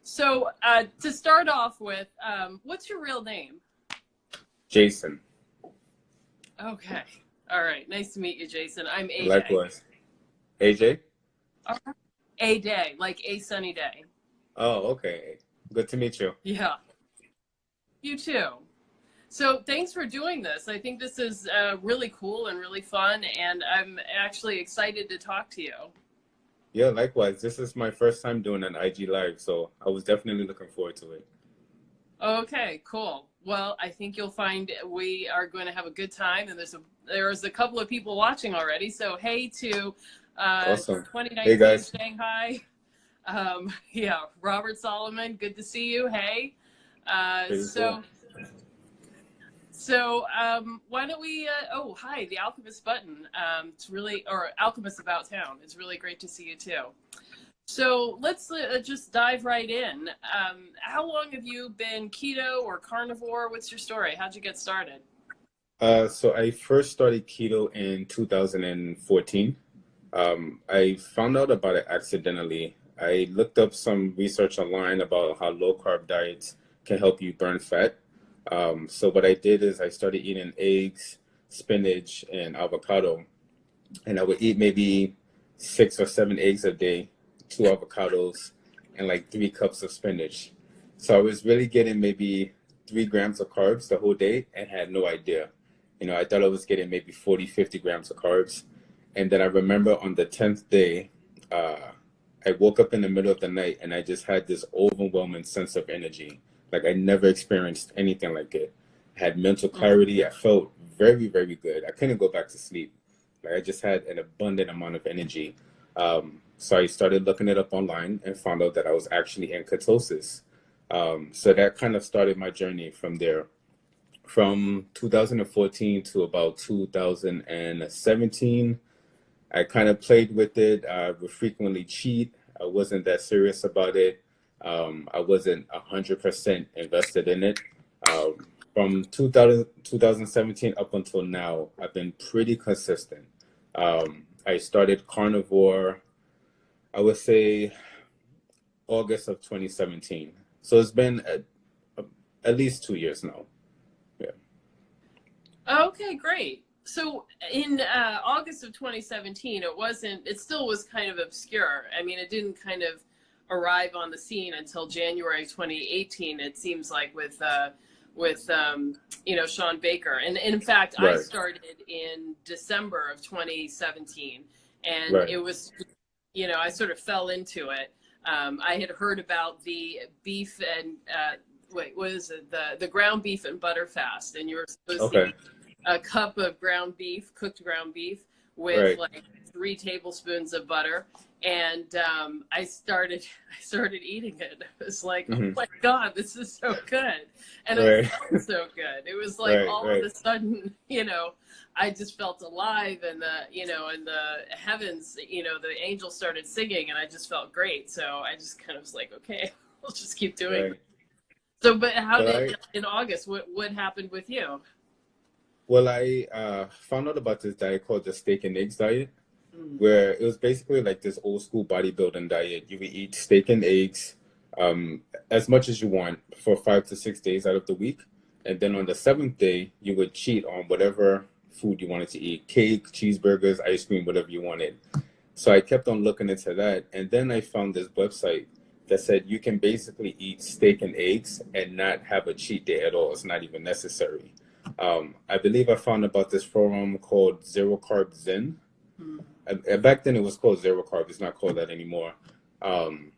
So to start off with, what's your real name? Jason. Okay. All right. Nice to meet you, Jason. I'm AJ. Likewise. AJ? A day, like a sunny day. Oh, okay. Good to meet you. Yeah. You too. So thanks for doing this. I think this is really cool and really fun, and I'm actually excited to talk to you. Yeah, likewise. This is my first time doing an IG Live, so I was definitely looking forward to it. Okay, cool. Well, I think you'll find we are going to have a good time, and there's a couple of people watching already. So hey to Awesome. 2019 Hey, guys. Shanghai. Yeah, Robert Solomon, good to see you. Hey. Pretty cool. So why don't we, oh, hi, the Alchemist button. It's really, or Alchemist About Town. It's really great to see you too. So let's just dive right in. How long have you been keto or carnivore? What's your story? How'd you get started? So I first started keto in 2014. I found out about it accidentally. I looked up some research online about how low carb diets can help you burn fat. So what I did is I started eating eggs, spinach, and avocado. And I would eat maybe 6 or 7 eggs a day, 2 avocados, and like 3 cups of spinach. So I was really getting maybe 3 grams of carbs the whole day and had no idea. I thought I was getting maybe 40, 50 grams of carbs. And then I remember on the 10th day, I woke up in the middle of the night and I just had this overwhelming sense of energy. Like I never experienced anything like it. I had mental clarity. I felt very, very good. I couldn't go back to sleep. Like I just had an abundant amount of energy. So I started looking it up online and found out that I was actually in ketosis. So that kind of started my journey from there. From 2014 to about 2017, I kind of played with it. I would frequently cheat. I wasn't that serious about it. I wasn't 100% invested in it. From 2017 up until now, I've been pretty consistent. I started carnivore, I would say August of 2017. So it's been at least 2 years now. Yeah. Okay, great. So in August of 2017, it still was kind of obscure. I mean, it didn't kind of arrive on the scene until January 2018, it seems like, with Sean Baker. And in fact, Right. I started in December of 2017, and Right. it was, I sort of fell into it. I had heard about the beef and what is it? The ground beef and butter fast, and you were supposed to eat a cup of cooked ground beef with like 3 tablespoons of butter. And I started eating it. I was like, oh my God, this is so good. And it felt so good. It was like all of a sudden, I just felt alive, and the heavens, the angels started singing, and I just felt great. So I just kind of was like, okay, I'll just keep doing it. So, but in August, what happened with you? Well, I found out about this diet called the steak and eggs diet, where it was basically like this old school bodybuilding diet. You would eat steak and eggs as much as you want for 5 to 6 days out of the week. And then on the 7th day, you would cheat on whatever food you wanted to eat: cake, cheeseburgers, ice cream, whatever you wanted. So I kept on looking into that. And then I found this website that said you can basically eat steak and eggs and not have a cheat day at all. It's not even necessary. I believe I found about this forum called Zero Carb Zen. Back then it was called Zero Carb. It's not called that anymore. And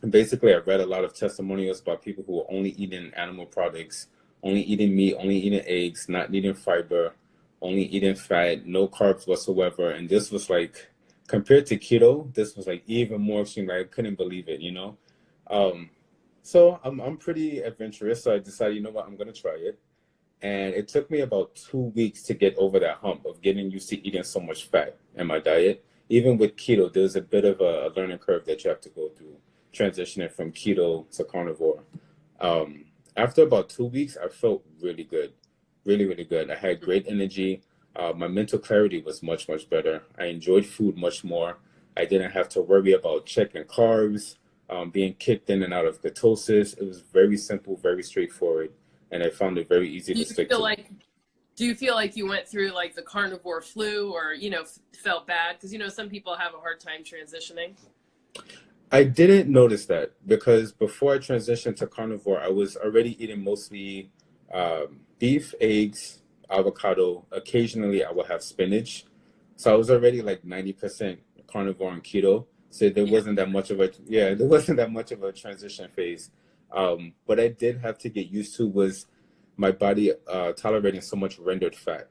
basically I read a lot of testimonials about people who were only eating animal products, only eating meat, only eating eggs, not eating fiber, only eating fat, no carbs whatsoever. And this was like, compared to keto, this was like even more extreme. Like, I couldn't believe it, So I'm pretty adventurous. So I decided, you know what, I'm going to try it. And it took me about 2 weeks to get over that hump of getting used to eating so much fat in my diet. Even with keto, there's a bit of a learning curve that you have to go through, transitioning from keto to carnivore. After about 2 weeks, I felt really good, really, really good. I had great energy. My mental clarity was much, much better. I enjoyed food much more. I didn't have to worry about checking carbs. being kicked in and out of ketosis. It was very simple, very straightforward, and I found it very easy Do to you stick feel to. like do you feel like you went through like the carnivore flu, or felt bad because some people have a hard time transitioning? I didn't notice that because before I transitioned to carnivore, I was already eating mostly beef, eggs, avocado. Occasionally, I would have spinach. So I was already like 90% carnivore and keto. So there Yeah. wasn't that much of a there wasn't that much of a transition phase. What I did have to get used to was my body tolerating so much rendered fat.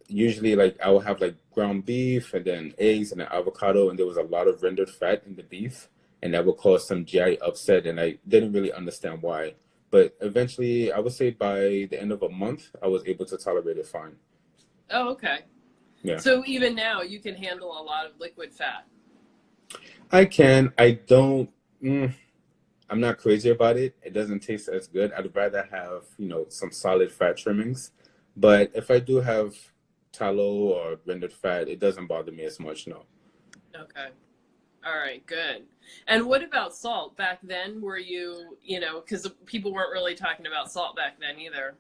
Usually, like I would have like ground beef and then eggs and an avocado, and there was a lot of rendered fat in the beef, and that would cause some GI upset, and I didn't really understand why. But eventually, I would say by the end of a month, I was able to tolerate it fine. Oh, okay. Yeah, So even now you can handle a lot of liquid fat. I can. I don't. I'm not crazy about it. It doesn't taste as good. I'd rather have, some solid fat trimmings. But if I do have tallow or rendered fat, it doesn't bother me as much, no. Okay. All right, good. And what about salt? Back then, were you, because people weren't really talking about salt back then either.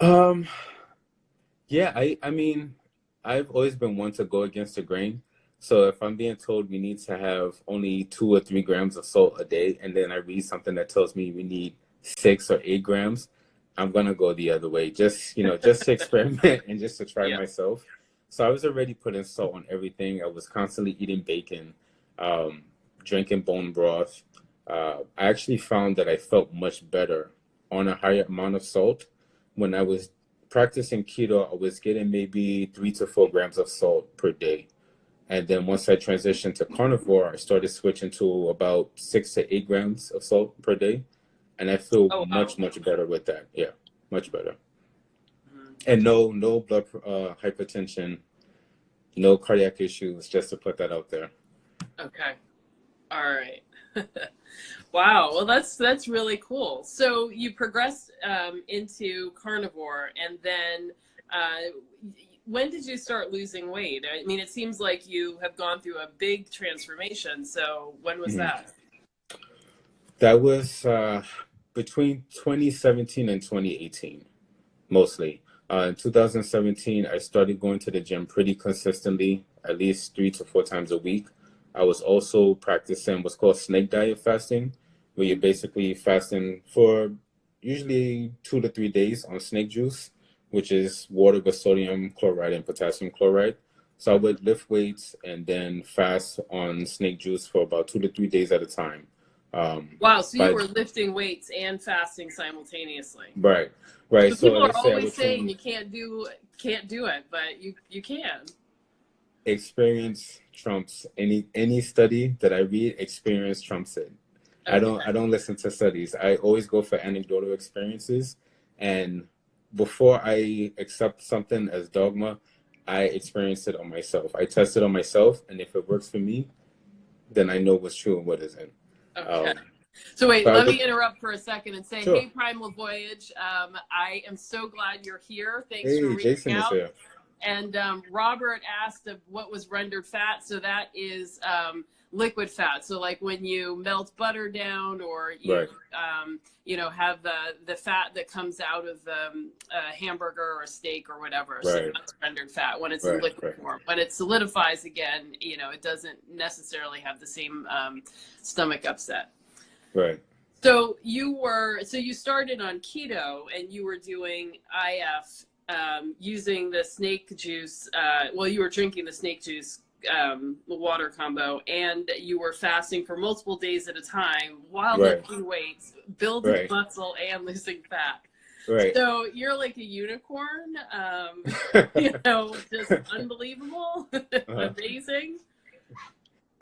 Um, yeah, I mean, I've always been one to go against the grain. So if I'm being told we need to have only 2 or 3 grams of salt a day, and then I read something that tells me we need 6 or 8 grams, I'm gonna go the other way. Just to experiment and just to try Yeah. myself. So I was already putting salt on everything. I was constantly eating bacon, um, drinking bone broth. I actually found that I felt much better on a higher amount of salt when I was practicing keto. I was getting maybe 3 to 4 grams of salt per day. And then once I transitioned to carnivore, I started switching to about 6 to 8 grams of salt per day. And I feel Oh, wow. much, much better with that. Yeah, much better. Mhm. And no blood hypertension, no cardiac issues, just to put that out there. Okay. All right. Wow. Well, that's really cool. So you progressed into carnivore, and then when did you start losing weight? I mean, it seems like you have gone through a big transformation. So when was Mhm. that? That was between 2017 and 2018, mostly. In 2017, I started going to the gym pretty consistently, at least 3 to 4 times a week. I was also practicing what's called snake diet fasting, where you're basically fasting for usually 2 to 3 days on snake juice, which is water with sodium chloride and potassium chloride. So I would lift weights and then fast on snake juice for about 2 to 3 days at a time. Wow. So you By were lifting weights and fasting simultaneously. Right, right. So So people are let's say I always would saying train. you can't do it, but you can. Experience trumps any study that I read. Experience trumps it. Okay. I don't listen to studies. I always go for anecdotal experiences, and before I accept something as dogma, I experience it on myself. I test it on myself, and if it works for me, then I know what's true and what isn't. Okay. Um, So wait, but I let would, me interrupt for a second and say, sure. hey, Primal Voyage, I am so glad you're here. Thanks for Hey, reaching Jason is out. here. And Robert asked of what was rendered fat. So that is liquid fat. So like when you melt butter down, or Right, have the fat that comes out of a hamburger or a steak or whatever. So right, that's rendered fat when it's in right, liquid right, form. When it solidifies again, it doesn't necessarily have the same stomach upset. right. So you started on keto and you were doing IF using the snake juice. You were drinking the snake juice, the water combo, and you were fasting for multiple days at a time while Right, lifting weights, building right, muscle, and losing fat. right. So you're like a unicorn, just unbelievable, Uh-huh. amazing.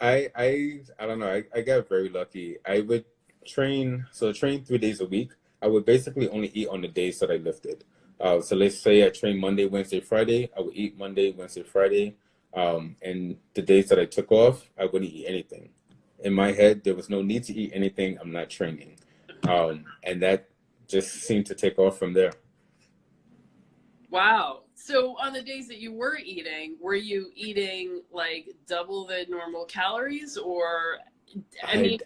I don't know. I got very lucky. I would train 3 days a week. I would basically only eat on the days that I lifted. So let's say I train Monday, Wednesday, Friday. I would eat Monday, Wednesday, Friday. And the days that I took off, I wouldn't eat anything. In my head, there was no need to eat anything. I'm not training. And that just seemed to take off from there. Wow. So on the days that you were you eating like double the normal calories, or I mean,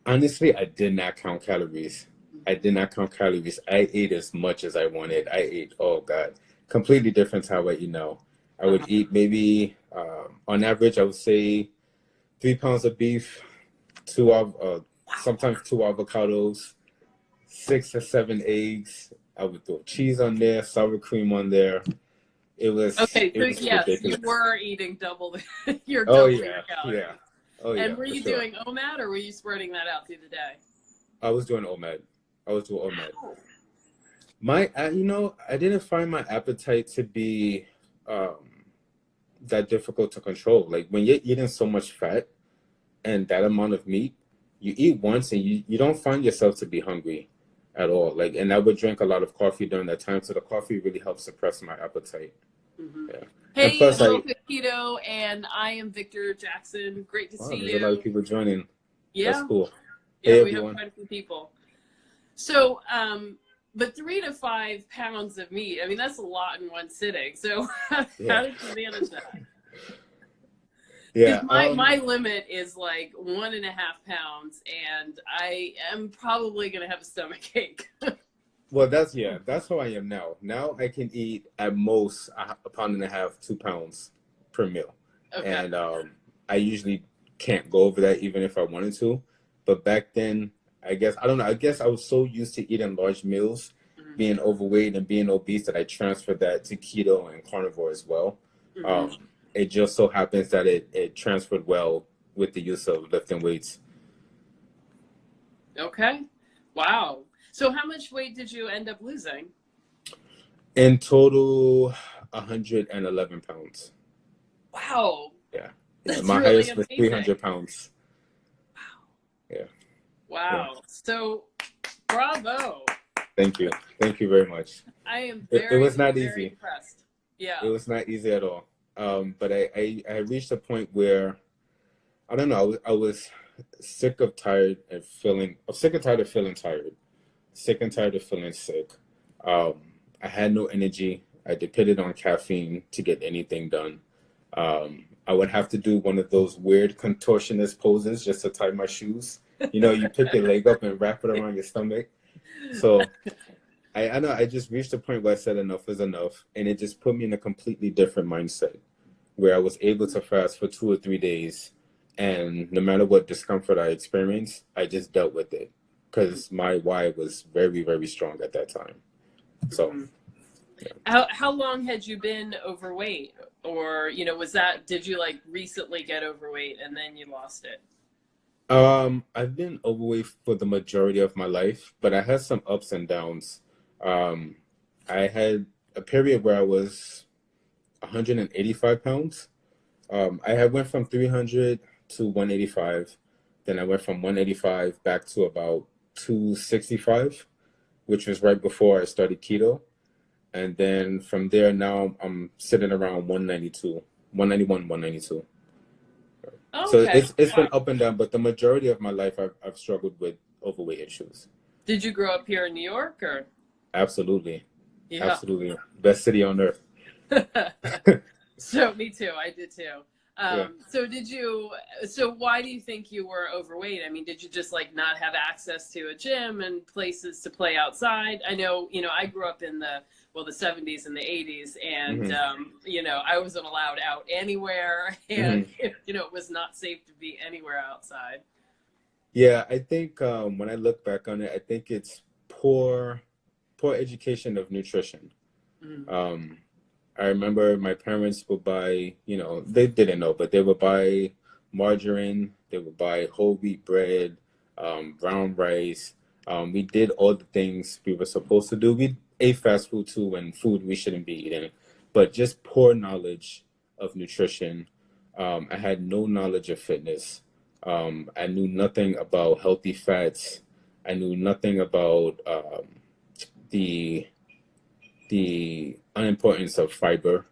honestly, I did not count calories. I did not count calories. I ate as much as I wanted. I ate, oh God, completely different to how I eat now. I would eat maybe, on average, I would say 3 pounds of beef, sometimes two avocados, 6 or 7 eggs. I would throw cheese on there, sour cream on there. okay, It so was yes, you ridiculous. were eating double your Oh double your yeah, calories. yeah. Oh yeah, And were for you sure. doing OMAD or were you spreading that out through the day? I was doing OMAD. I was doing OMAD. Wow. I didn't find my appetite to be um, that difficult to control. Like when you're eating so much fat and that amount of meat, you eat once and you don't find yourself to be hungry at all. Like, and I would drink a lot of coffee during that time, so the coffee really helped suppress my appetite. Mm-hmm. Yeah. And Hey, plus, welcome to Keto, and I am Victor Jackson. Great to wow, see there's a lot of you. people joining. That's Yeah, cool. yeah, Hey we have everyone. quite a few people. So, but 3 to 5 pounds of meat, I mean, that's a lot in one sitting. So how Yeah. did you manage that? Yeah. My limit is like 1.5 pounds, and I am probably going to have a stomach ache. Well, that's how I am now. Now I can eat at most a pound and a half, 2 pounds per meal. Okay. And I usually can't go over that even if I wanted to. But back then, I guess, I don't know, I guess I was so used to eating large meals, Mm-hmm. being overweight and being obese, that I transferred that to keto and carnivore as well. Mm-hmm. It just so happens that it transferred well with the use of lifting weights. Okay. Wow. So how much weight did you end up losing? In total, 111 pounds. Wow. Yeah. That's My really highest was amazing. 300 pounds. Wow. Yeah. Wow. Yeah. So bravo. Thank you. Thank you very much. I am It was not very easy. impressed. Yeah. It was not easy at all. But I reached a point where, I don't know, I was sick of tired and feeling, sick and tired of feeling tired, sick and tired of feeling sick. I had no energy. I depended on caffeine to get anything done. I would have to do one of those weird contortionist poses just to tie my shoes. You know, you pick your leg up and wrap it around your stomach. So I know I just reached a point where I said enough is enough, and it just put me in a completely different mindset where I was able to fast for 2 or 3 days, and no matter what discomfort I experienced, I just dealt with it because my why was very, very strong at that time. So, yeah. How long had you been overweight, or did you like recently get overweight and then you lost it? I've been overweight for the majority of my life, but I had some ups and downs. I had a period where I was 185 pounds. I had went from 300 to 185. Then I went from 185 back to about 265, which was right before I started keto. And then from there, now I'm sitting around 192, 191, 192. Oh, So okay. it's been Wow. up and down, but the majority of my life I've struggled with overweight issues. Did you grow up here in New York, or? Absolutely. Yeah. Absolutely. Best city on earth. So me too. I did too. Yeah. So why do you think you were overweight? I mean, did you just like not have access to a gym and places to play outside? I know, I grew up in the 70s and the 80s, and, I wasn't allowed out anywhere, and, it was not safe to be anywhere outside. Yeah, I think when I look back on it, I think it's poor education of nutrition. Mm-hmm. I remember my parents would buy, they didn't know, but they would buy margarine, they would buy whole wheat bread, brown rice. We did all the things we were supposed to do. We ate fast food too, and food we shouldn't be eating, but just poor knowledge of nutrition. I had no knowledge of fitness. I knew nothing about healthy fats. I knew nothing about the unimportance of fiber.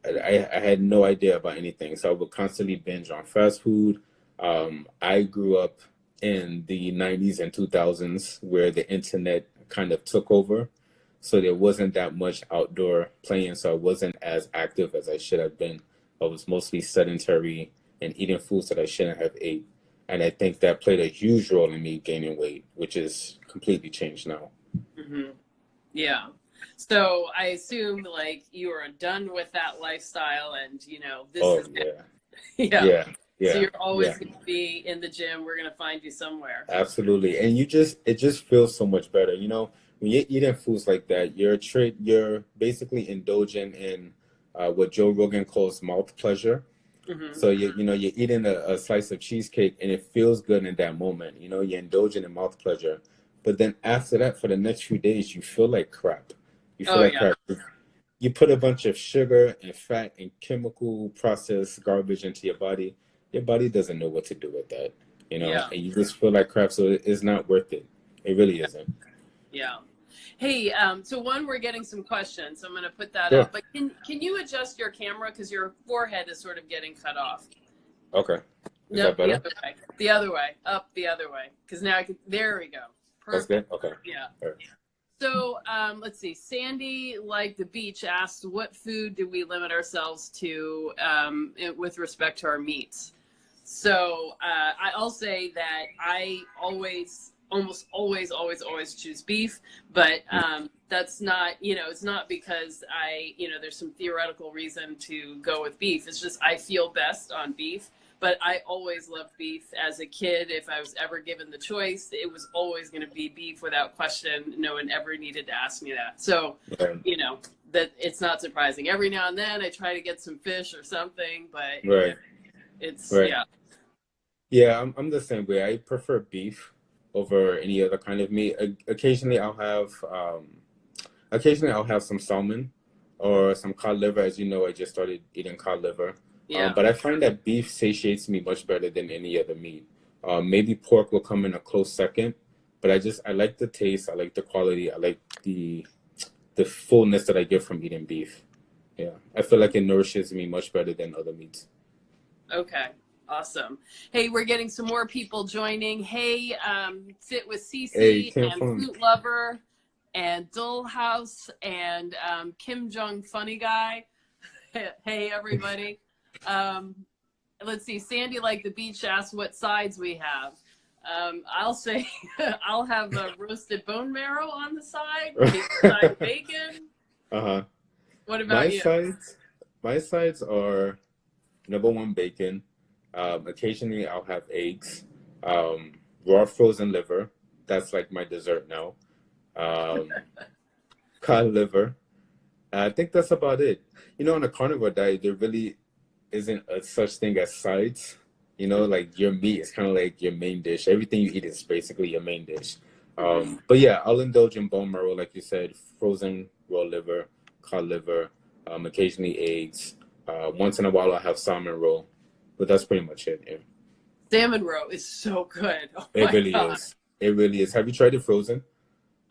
I had no idea about anything, so I would constantly binge on fast food. I grew up in the 90s and 2000s where the internet kind of took over, so there wasn't that much outdoor playing, so I wasn't as active as I should have been. I was mostly sedentary and eating foods that I shouldn't have ate. And I think that played a huge role in me gaining weight, which is completely changed now. Mm-hmm. Yeah. So I assume like you are done with that lifestyle and, you know, this Oh, is yeah. it. Yeah. Yeah. So Yeah. you're always Yeah. going to be in the gym. We're going to find you somewhere. Absolutely. And it just feels so much better. You know, when you're eating foods like that, you're basically indulging in what Joe Rogan calls mouth pleasure. Mm-hmm. So you're eating a slice of cheesecake and it feels good in that moment. You know, you're indulging in mouth pleasure. But then after that, for the next few days, you feel like crap. You feel Oh, like yeah. crap. You put a bunch of sugar and fat and chemical processed garbage into your body doesn't know what to do with that, you know, Yeah. and you just feel like crap. So it's not worth it. It really isn't. Yeah. Hey, so one, we're getting some questions. So I'm going to put that Sure. up. But can you adjust your camera because your forehead is sort of getting cut off? Okay. Is Nope, that the better? other way. The other way. Up the other way. Because now I can. There we go. That's Perfect. good. Okay. Yeah. All right. So let's see. Sandy, like the beach, asked, "What food do we limit ourselves to with respect to our meats?" So I'll say that I almost always choose beef, but that's not, you know, it's not because there's some theoretical reason to go with beef. It's just I feel best on beef. But I always loved beef as a kid. If I was ever given the choice, it was always going to be beef without question. No one ever needed to ask me that. So, Right. you know, that it's not surprising. Every now and then I try to get some fish or something, but Right. it's, Right. yeah. Yeah, I'm the same way. I prefer beef over any other kind of meat. Occasionally I'll have some salmon or some cod liver. As you know, I just started eating cod liver. Yeah. But I find that beef satiates me much better than any other meat. Maybe pork will come in a close second, but I like the taste, I like the quality, I like the fullness that I get from eating beef. Yeah, I feel like it nourishes me much better than other meats. Okay. Awesome. Hey, we're getting some more people joining. Hey, Sit with Hey, Cece Kim and Fung. Flute Lover and Dull House and Kim Jong Funny Guy. Hey, everybody. Let's see. Sandy, like the beach, asked what sides we have. I'll say I'll have a roasted bone marrow on the side, maybe side bacon. Uh-huh. What My about you? sides are number one, bacon. Occasionally I'll have eggs. Raw frozen liver. That's like my dessert now. Cod liver. I think that's about it. You know, on a carnivore diet, there really isn't a such thing as sides. You know, like your meat is kind of like your main dish. Everything you eat is basically your main dish. But yeah, I'll indulge in bone marrow, like you said, frozen raw liver, cod liver, occasionally eggs. Once in a while, I'll have salmon roll. But that's pretty much it. Yeah. Salmon roe is so good. Oh It my really God. is. It really is. Have you tried it frozen?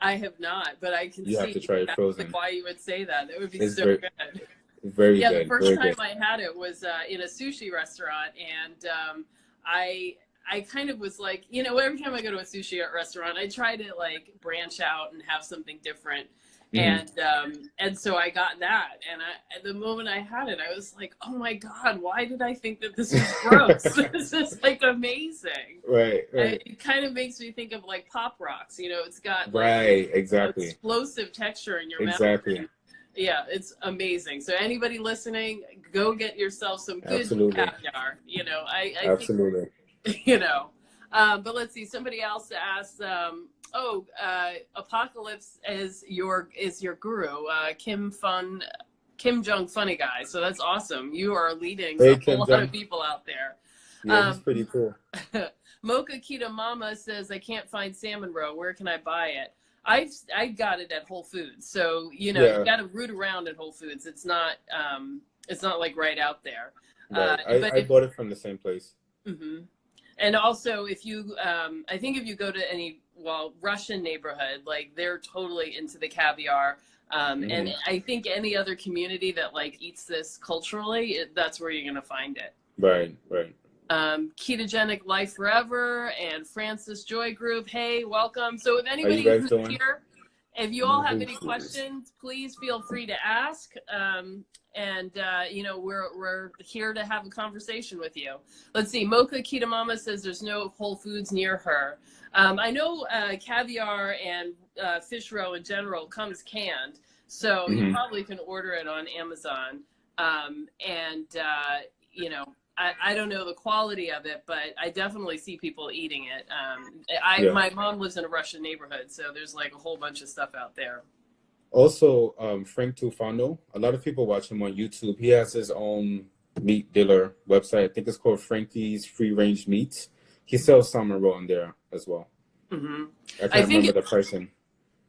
I have not, but I can You have see to try it exactly frozen. why you would say that. That would be It's so very, good. very Yeah, the good. first Very time good. I had it was in a sushi restaurant, and I kind of was like, you know, every time I go to a sushi restaurant, I try to like branch out and have something different. And so I got that, and the moment I had it, I was like, oh my God, why did I think that this was gross? This is like amazing. Right. It kind of makes me think of like Pop Rocks. You know, it's got like Right. Exactly. explosive texture in your mouth. Exactly. And, yeah, it's amazing. So anybody listening, go get yourself some good Absolutely. caviar. You know, I Absolutely. think, you know. But let's see. Somebody else asked, Apocalypse is your guru, Kim Jong Funny Guy. So that's awesome. You are leading Hey, a whole Kim lot Jong. of people out there. Yeah, he's pretty cool. Mocha Kita Mama says, I can't find salmon roe. Where can I buy it? I got it at Whole Foods. So, you know, Yeah. you got to root around at Whole Foods. It's not like right out there. Right. But I bought it from the same place. Mm-hmm. And also, if you, I think if you go to any, Russian neighborhood, like they're totally into the caviar. And I think any other community that like eats this culturally, that's where you're going to find it. Right. Right. Ketogenic Life Forever and Francis Joy Group. Hey, welcome. So if How you anybody guys who's doing? here if you all have any questions, please feel free to ask. You know, we're here to have a conversation with you. Let's see. Mocha Kita Mama says there's no Whole Foods near her. I know caviar and fish roe in general comes canned, so you probably can order it on Amazon. You know, I don't know the quality of it, but I definitely see people eating it. My mom lives in a Russian neighborhood, so there's like a whole bunch of stuff out there. Also, Frank Tufano, a lot of people watch him on YouTube. He has his own meat dealer website. I think it's called Frankie's Free Range Meats. He sells salmon roe on there as well. I can't remember the pricing.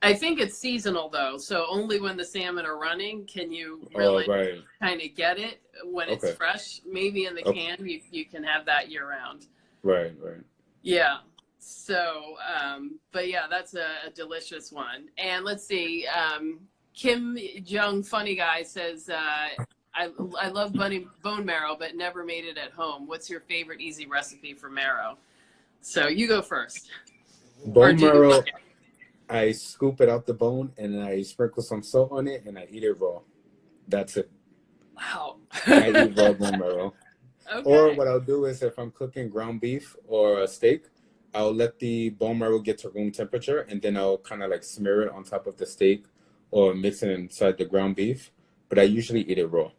I think it's seasonal though, so only when the salmon are running can you really kind of get it when it's fresh. Maybe in the can you can have that year round. Right. Yeah. So, but yeah, that's a delicious one. And let's see, Kim Jung Funny Guy says, I love bone marrow, but never made it at home. What's your favorite easy recipe for marrow? So you go first. Bone marrow. I scoop it out the bone and I sprinkle some salt on it and I eat it raw. That's it. Wow. I eat raw bone marrow. Okay. Or what I'll do is if I'm cooking ground beef or a steak, I'll let the bone marrow get to room temperature and then I'll kind of like smear it on top of the steak or mix it inside the ground beef. But I usually eat it raw.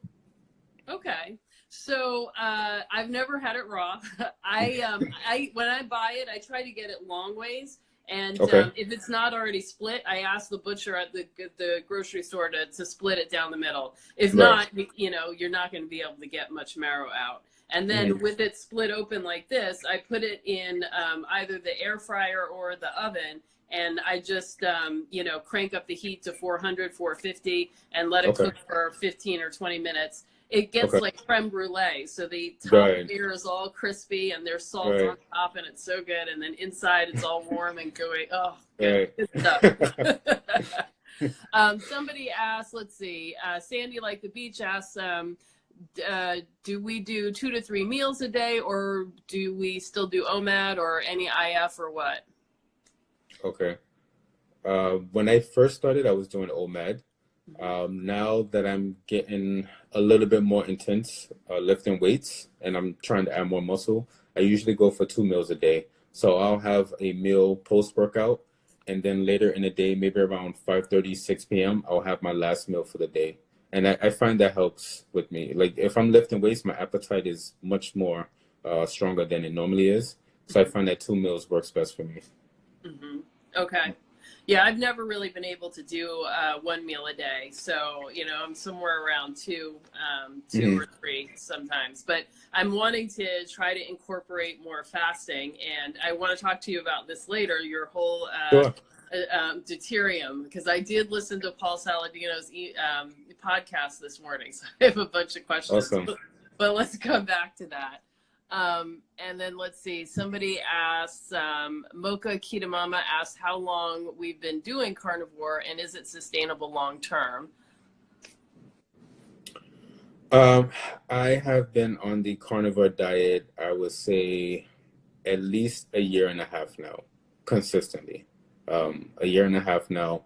Okay. So I've never had it raw. When I buy it, I try to get it long ways. And if it's not already split, I ask the butcher at the grocery store to split it down the middle. If not, you know, you're not going to be able to get much marrow out. And then with it split open like this, I put it in either the air fryer or the oven. And I just, you know, crank up the heat to 400, 450 and let it cook for 15 or 20 minutes. It gets like creme brulee. So the top layer is all crispy and there's salt on top and it's so good. And then inside it's all warm and gooey. Oh, good stuff. Somebody asked, let's see, Sandy Like the Beach asks, do we do 2 to 3 meals a day or do we still do OMAD or any IF or what? Okay. When I first started, I was doing OMAD. Now that I'm getting a little bit more intense lifting weights and I'm trying to add more muscle, I usually go for 2 meals a day. So I'll have a meal post-workout and then later in the day, maybe around 5:30, 6 p.m., I'll have my last meal for the day. And I find that helps with me. Like if I'm lifting weights, my appetite is much more stronger than it normally is. So I find that 2 meals works best for me. Okay. Yeah, I've never really been able to do 1 meal a day. So, you know, I'm somewhere around 2 or 3 sometimes. But I'm wanting to try to incorporate more fasting. And I want to talk to you about this later, your whole deuterium, because I did listen to Paul Saladino's podcast this morning. So I have a bunch of questions. Awesome. But let's come back to that. And then let's see, somebody asks, Mocha Kita Mama asks how long we've been doing carnivore and is it sustainable long term? I have been on the carnivore diet, I would say at least a year and a half now, consistently. A year and a half now.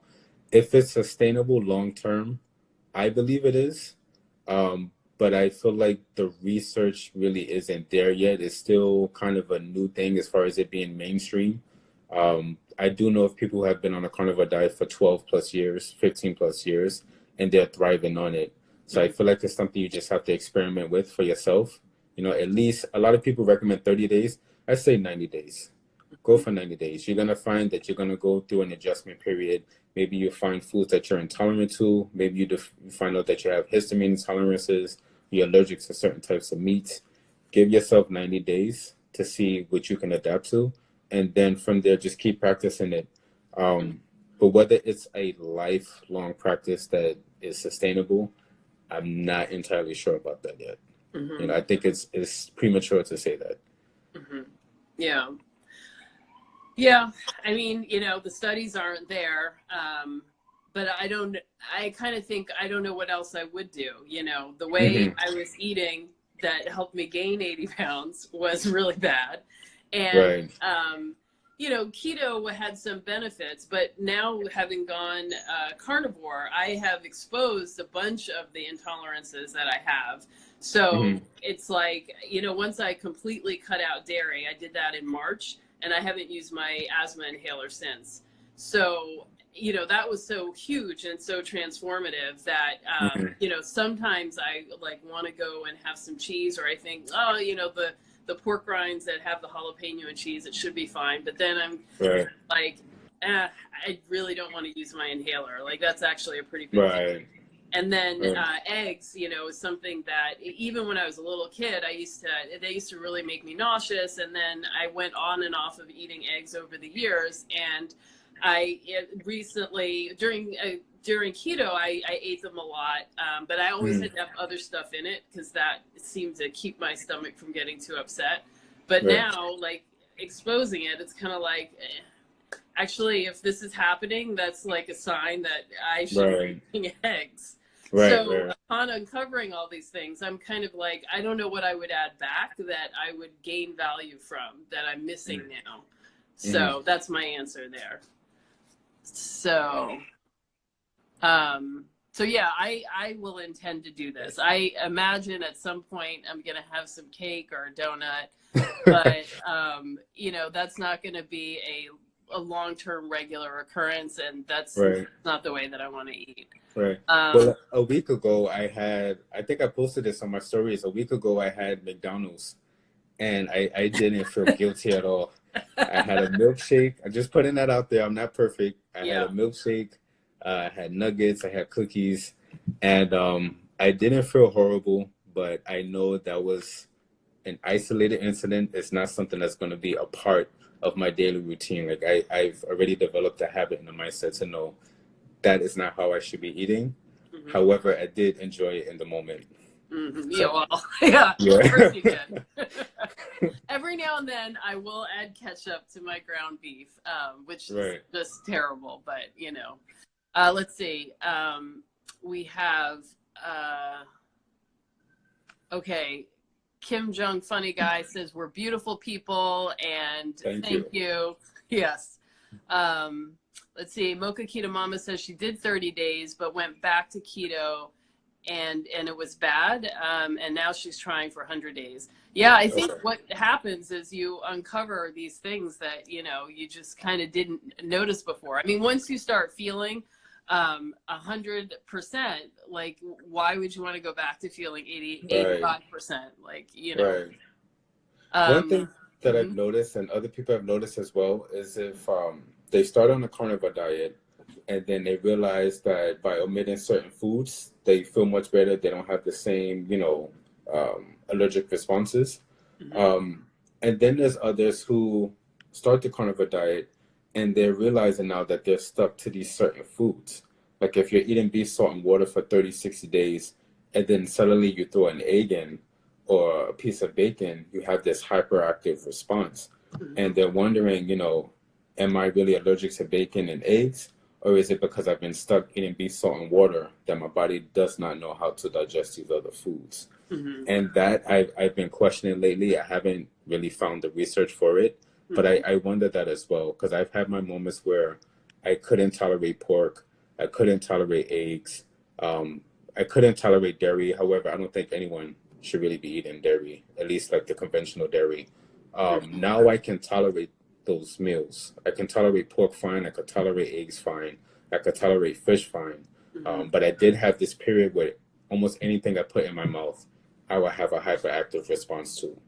If it's sustainable long term, I believe it is. But I feel like the research really isn't there yet. It's still kind of a new thing as far as it being mainstream. I do know of people who have been on a carnivore diet for 12 plus years, 15 plus years, and they're thriving on it. So I feel like it's something you just have to experiment with for yourself. You know, at least a lot of people recommend 30 days. I say 90 days. Go for 90 days. You're going to find that you're going to go through an adjustment period. Maybe you find foods that you're intolerant to. Maybe you find out that you have histamine intolerances. You're allergic to certain types of meats. Give yourself 90 days to see what you can adapt to. And then from there, just keep practicing it. But whether it's a lifelong practice that is sustainable, I'm not entirely sure about that yet. You know, I think it's premature to say that. Yeah. Yeah. I mean, you know, the studies aren't there. But I kind of think, I don't know what else I would do. You know, the way I was eating that helped me gain 80 pounds was really bad. And, you know, keto had some benefits, but now having gone carnivore, I have exposed a bunch of the intolerances that I have. So it's like, you know, once I completely cut out dairy, I did that in March, and I haven't used my asthma inhaler since. So, you know, that was so huge and so transformative that, you know, sometimes I like want to go and have some cheese, or I think, oh, you know, the pork rinds that have the jalapeno and cheese, it should be fine. But then I'm like, I really don't want to use my inhaler. Like, that's actually a pretty big deal. And then eggs, you know, is something that even when I was a little kid, they used to really make me nauseous. And then I went on and off of eating eggs over the years. And I recently, during keto, I ate them a lot, but I always had to have other stuff in it because that seemed to keep my stomach from getting too upset. But now, like, exposing it, it's kind of like, actually, if this is happening, that's like a sign that I should be eating eggs. Upon uncovering all these things, I'm kind of like, I don't know what I would add back that I would gain value from that I'm missing now. So that's my answer there. So, yeah, I will intend to do this. I imagine at some point I'm going to have some cake or a donut, but, you know, that's not going to be a long-term regular occurrence, and that's not the way that I want to eat. Well, a week ago I think I posted this on my stories. A week ago I had McDonald's, and I didn't feel guilty at all. I had a milkshake. I'm just putting that out there. I'm not perfect. I had a milkshake. I had nuggets. I had cookies, and I didn't feel horrible. But I know that was an isolated incident. It's not something that's going to be a part of my daily routine. Like I've already developed a habit and a mindset to know that is not how I should be eating. However, I did enjoy it in the moment. So, of course you did. Every now and then I will add ketchup to my ground beef, which is just terrible, but you know. Let's see. We have, okay. Kim Jong Funny Guy says, we're beautiful people, and thank you. Yes. Let's see. Mocha Keto Mama says she did 30 days, but went back to keto and it was bad. And now she's trying for 100 days. Yeah, I think what happens is you uncover these things that, you know, you just kind of didn't notice before. I mean, once you start feeling 100%, like, why would you want to go back to feeling 85%? Like, you know. One thing that I've noticed, and other people have noticed as well, is if they start on a carnivore diet and then they realize that by omitting certain foods, they feel much better. They don't have the same, you know, allergic responses. And then there's others who start the carnivore diet and they're realizing now that they're stuck to these certain foods. Like if you're eating beef, salt, and water for 30, 60 days, and then suddenly you throw an egg in or a piece of bacon, you have this hyperactive response. And they're wondering, you know, am I really allergic to bacon and eggs? Or is it because I've been stuck eating beef, salt, and water that my body does not know how to digest these other foods? And that I've been questioning lately. I haven't really found the research for it, but I wonder that as well, because I've had my moments where I couldn't tolerate pork. I couldn't tolerate eggs. I couldn't tolerate dairy. However, I don't think anyone should really be eating dairy, at least like the conventional dairy. Now I can tolerate those meals. I can tolerate pork fine. I could tolerate eggs fine. I could tolerate fish fine. But I did have this period where almost anything I put in my mouth, I would have a hyperactive response to.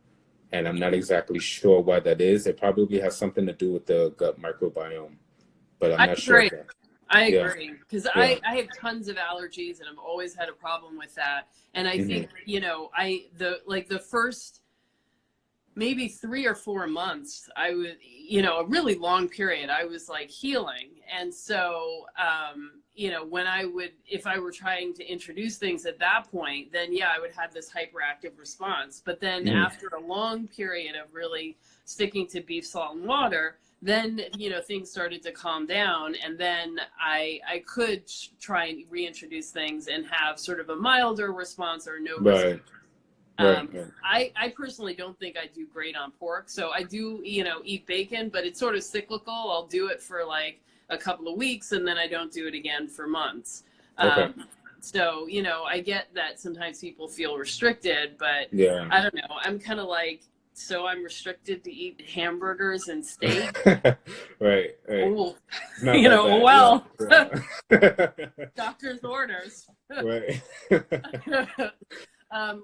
And I'm not exactly sure why that is. It probably has something to do with the gut microbiome, but I'm not sure. I agree, because I have tons of allergies and I've always had a problem with that. And I think, you know, the first maybe 3 or 4 months, I was, you know, a really long period, I was like healing. And so, you know, if I were trying to introduce things at that point, then yeah, I would have this hyperactive response. But then after a long period of really sticking to beef, salt, and water, then, you know, things started to calm down, and then I could try and reintroduce things and have sort of a milder response or no response. Right, right. I personally don't think I do great on pork. So I do, eat bacon, but it's sort of cyclical. I'll do it for like a couple of weeks and then I don't do it again for months. Okay. So, I get that sometimes people feel restricted, but Yeah. I don't know. I'm kind of like, so I'm restricted to eat hamburgers and steak. Right, right. Oh, It's not that bad. well, Yeah, yeah. doctor's orders. Right.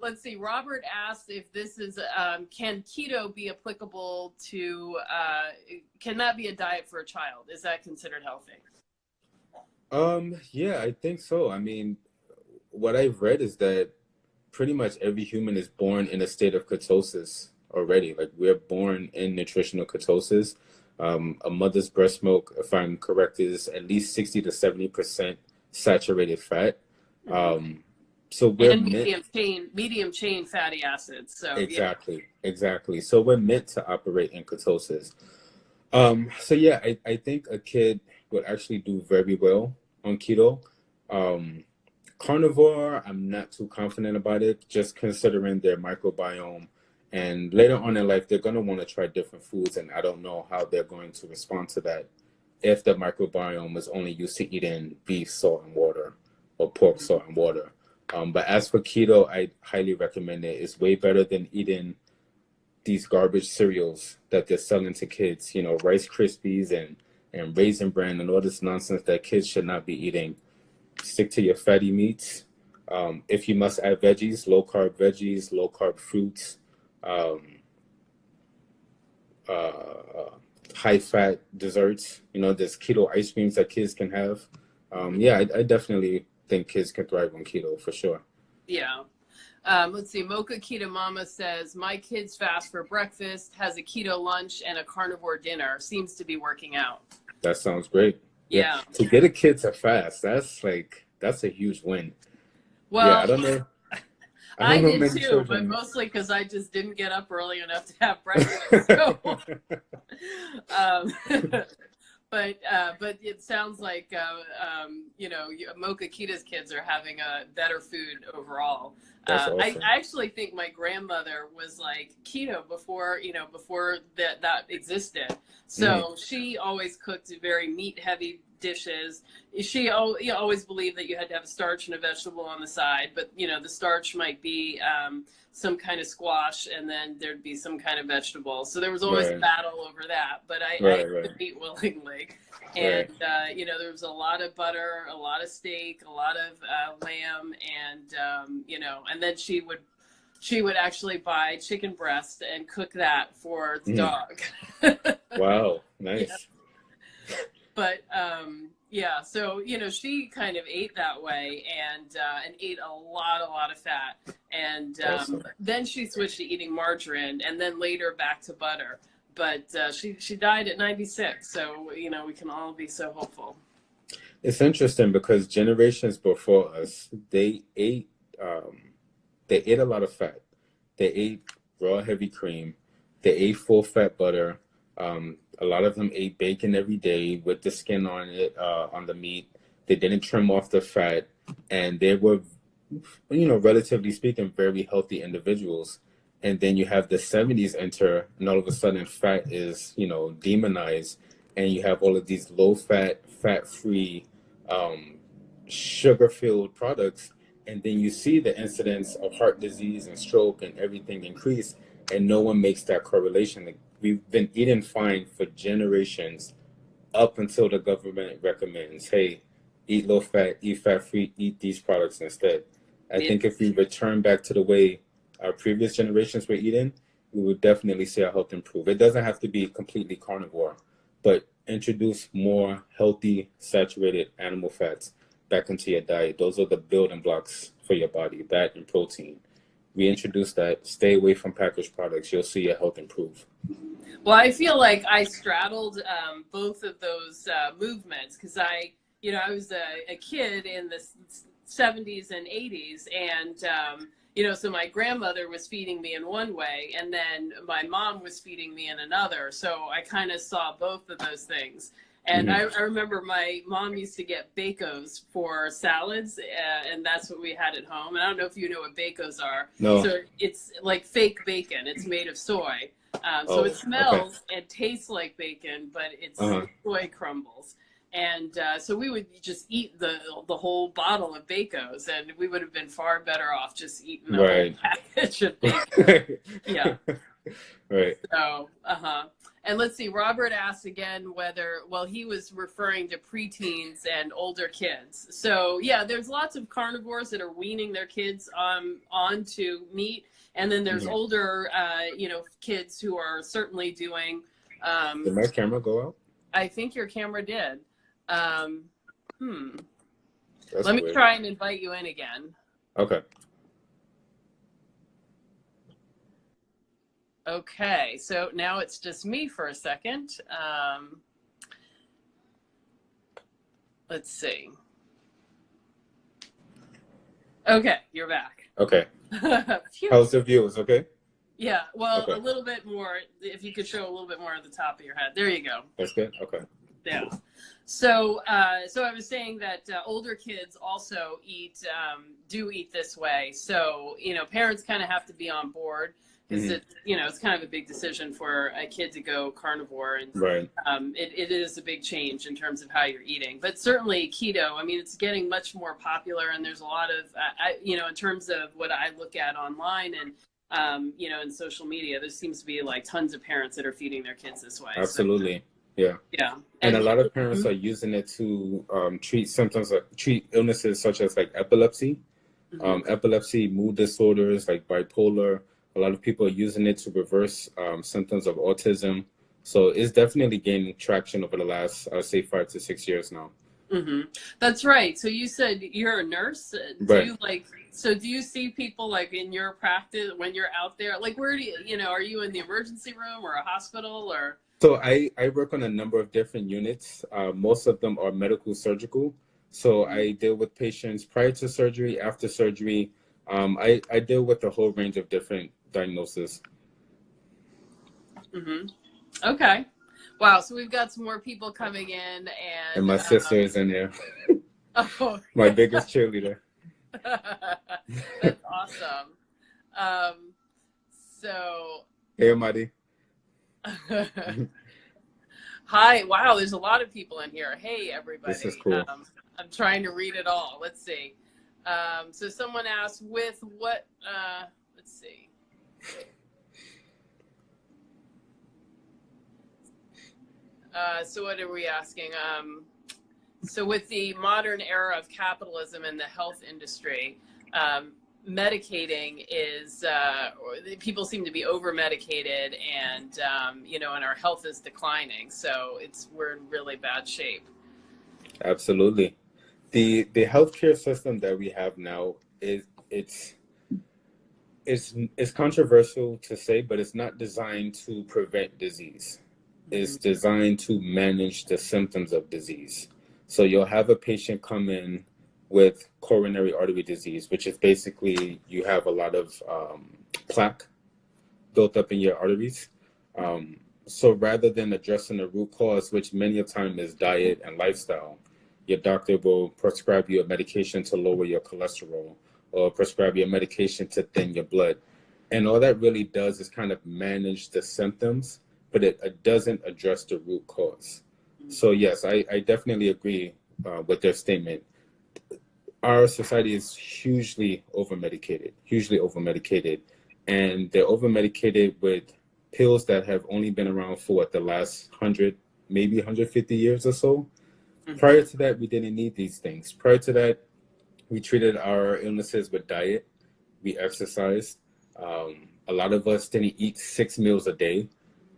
Let's see. Robert asked if this is, can keto be applicable to, can that be a diet for a child? Is that considered healthy? Yeah, I think so. I mean, what I've read is that pretty much every human is born in a state of ketosis already. Like we're born in nutritional ketosis. A mother's breast milk, if I'm correct, is at least 60 to 70% saturated fat. So we're And meant medium chain fatty acids. So exactly, exactly. So we're meant to operate in ketosis. So yeah, I think a kid would actually do very well on keto. Carnivore, I'm not too confident about it, just considering their microbiome. And later on in life, they're going to want to try different foods, and I don't know how they're going to respond to that if the microbiome is only used to eating beef, salt, and water, or pork, salt, and water. But as for keto, I highly recommend it. It's way better than eating these garbage cereals that they're selling to kids, Rice Krispies and Raisin Bran and all this nonsense that kids should not be eating. Stick to your fatty meats. If you must add veggies, low carb fruits, high fat desserts. There's keto ice creams that kids can have. Yeah, I definitely think kids can thrive on keto for sure. Yeah. Let's see. Mocha Keto Mama says, my kids fast for breakfast, has a keto lunch, and a carnivore dinner. Seems to be working out. That sounds great. Yeah. To get a kid to fast, that's a huge win. Well, yeah, I don't know. I know did many too, children. but mostly because I just didn't get up early enough to have breakfast. So, but it sounds like Mocha Keto's kids are having a better food overall. That's awesome. I actually think my grandmother was like keto before that existed. So she always cooked very meat heavy dishes. She always believed that you had to have a starch and a vegetable on the side, but the starch might be some kind of squash, and then there'd be some kind of vegetable. So there was always a battle over that. But I could eat willingly, and there was a lot of butter, a lot of steak, a lot of lamb, and and then she would actually buy chicken breast and cook that for the dog. Wow, nice. Yeah. But so she kind of ate that way and ate a lot of fat, and awesome. Then she switched to eating margarine, and then later back to butter. But she died at 96, so we can all be so hopeful. It's interesting because generations before us, they ate a lot of fat. They ate raw heavy cream. They ate full fat butter. A lot of them ate bacon every day with the skin on it, on the meat. They didn't trim off the fat, and they were, relatively speaking, very healthy individuals. And then you have the 70s enter, and all of a sudden fat is, demonized, and you have all of these low-fat, fat-free, sugar-filled products, and then you see the incidence of heart disease and stroke and everything increase, and no one makes that correlation. Like, we've been eating fine for generations up until the government recommends, hey, eat low fat, eat fat free, eat these products instead. I think if we return back to the way our previous generations were eating, we would definitely see our health improve. It doesn't have to be completely carnivore, but introduce more healthy, saturated animal fats back into your diet. Those are the building blocks for your body, that and protein. Reintroduce that, stay away from packaged products, you'll see your health improve. Well, I feel like I straddled both of those movements because I was a kid in the 70s and 80s, and so my grandmother was feeding me in one way, and then my mom was feeding me in another. So I kind of saw both of those things. And I remember my mom used to get Bacos for salads, and that's what we had at home. And I don't know if you know what Bacos are. No. So it's like fake bacon. It's made of soy. So it smells and tastes like bacon, but it's soy crumbles. And so we would just eat the whole bottle of Bacos, and we would have been far better off just eating a whole package of bacon. Yeah. Right. So, And let's see, Robert asked again he was referring to preteens and older kids. So yeah, there's lots of carnivores that are weaning their kids onto meat. And then there's older, kids who are certainly doing. Did my camera go out? I think your camera did. Let That's me weird. try and invite you in again. Okay. Okay, so now it's just me for a second. Let's see. Okay, you're back. Okay. How's the view? Is okay? Yeah, well, a little bit more. If you could show a little bit more of the top of your head. There you go. That's good? Okay. Yeah. So I was saying that older kids also do eat this way. So, parents kind of have to be on board because it's kind of a big decision for a kid to go carnivore. And it is a big change in terms of how you're eating. But certainly keto, I mean, it's getting much more popular. And there's a lot of, in terms of what I look at online and, in social media, there seems to be like tons of parents that are feeding their kids this way. Absolutely. So, yeah. Yeah. And a lot of parents are using it to treat illnesses such as like epilepsy, epilepsy, mood disorders like bipolar. A lot of people are using it to reverse symptoms of autism. So it's definitely gaining traction over the last, I would say, 5 to 6 years now. That's right. So you said you're a nurse. Do you see people like in your practice when you're out there? Like, where do are you in the emergency room or a hospital or? So I work on a number of different units. Most of them are medical surgical. So I deal with patients prior to surgery, after surgery. I deal with a whole range of different diagnoses. Okay. Wow. So we've got some more people coming in And my sister is in there. Oh, my biggest cheerleader. That's awesome. Hey, Amadi. Hi. Wow. There's a lot of people in here. Hey, everybody. This is cool. I'm trying to read it all. Let's see. So someone asked with what, let's see. So what are we asking? So with the modern era of capitalism and the health industry, medicating is, people seem to be over medicated and, and our health is declining. So we're in really bad shape. Absolutely. The healthcare system that we have now it's controversial to say, but it's not designed to prevent disease. It's designed to manage the symptoms of disease. So you'll have a patient come in with coronary artery disease, which is basically you have a lot of plaque built up in your arteries. So rather than addressing the root cause, which many of the time is diet and lifestyle, your doctor will prescribe you a medication to lower your cholesterol or prescribe you a medication to thin your blood. And all that really does is kind of manage the symptoms, but it doesn't address the root cause. So yes, I definitely agree with their statement. Our society is hugely over-medicated, and they're over-medicated with pills that have only been around for the last 100, maybe 150 years or so. Prior to that, we didn't need these things. Prior to that, we treated our illnesses with diet. We exercised. A lot of us didn't eat 6 meals a day.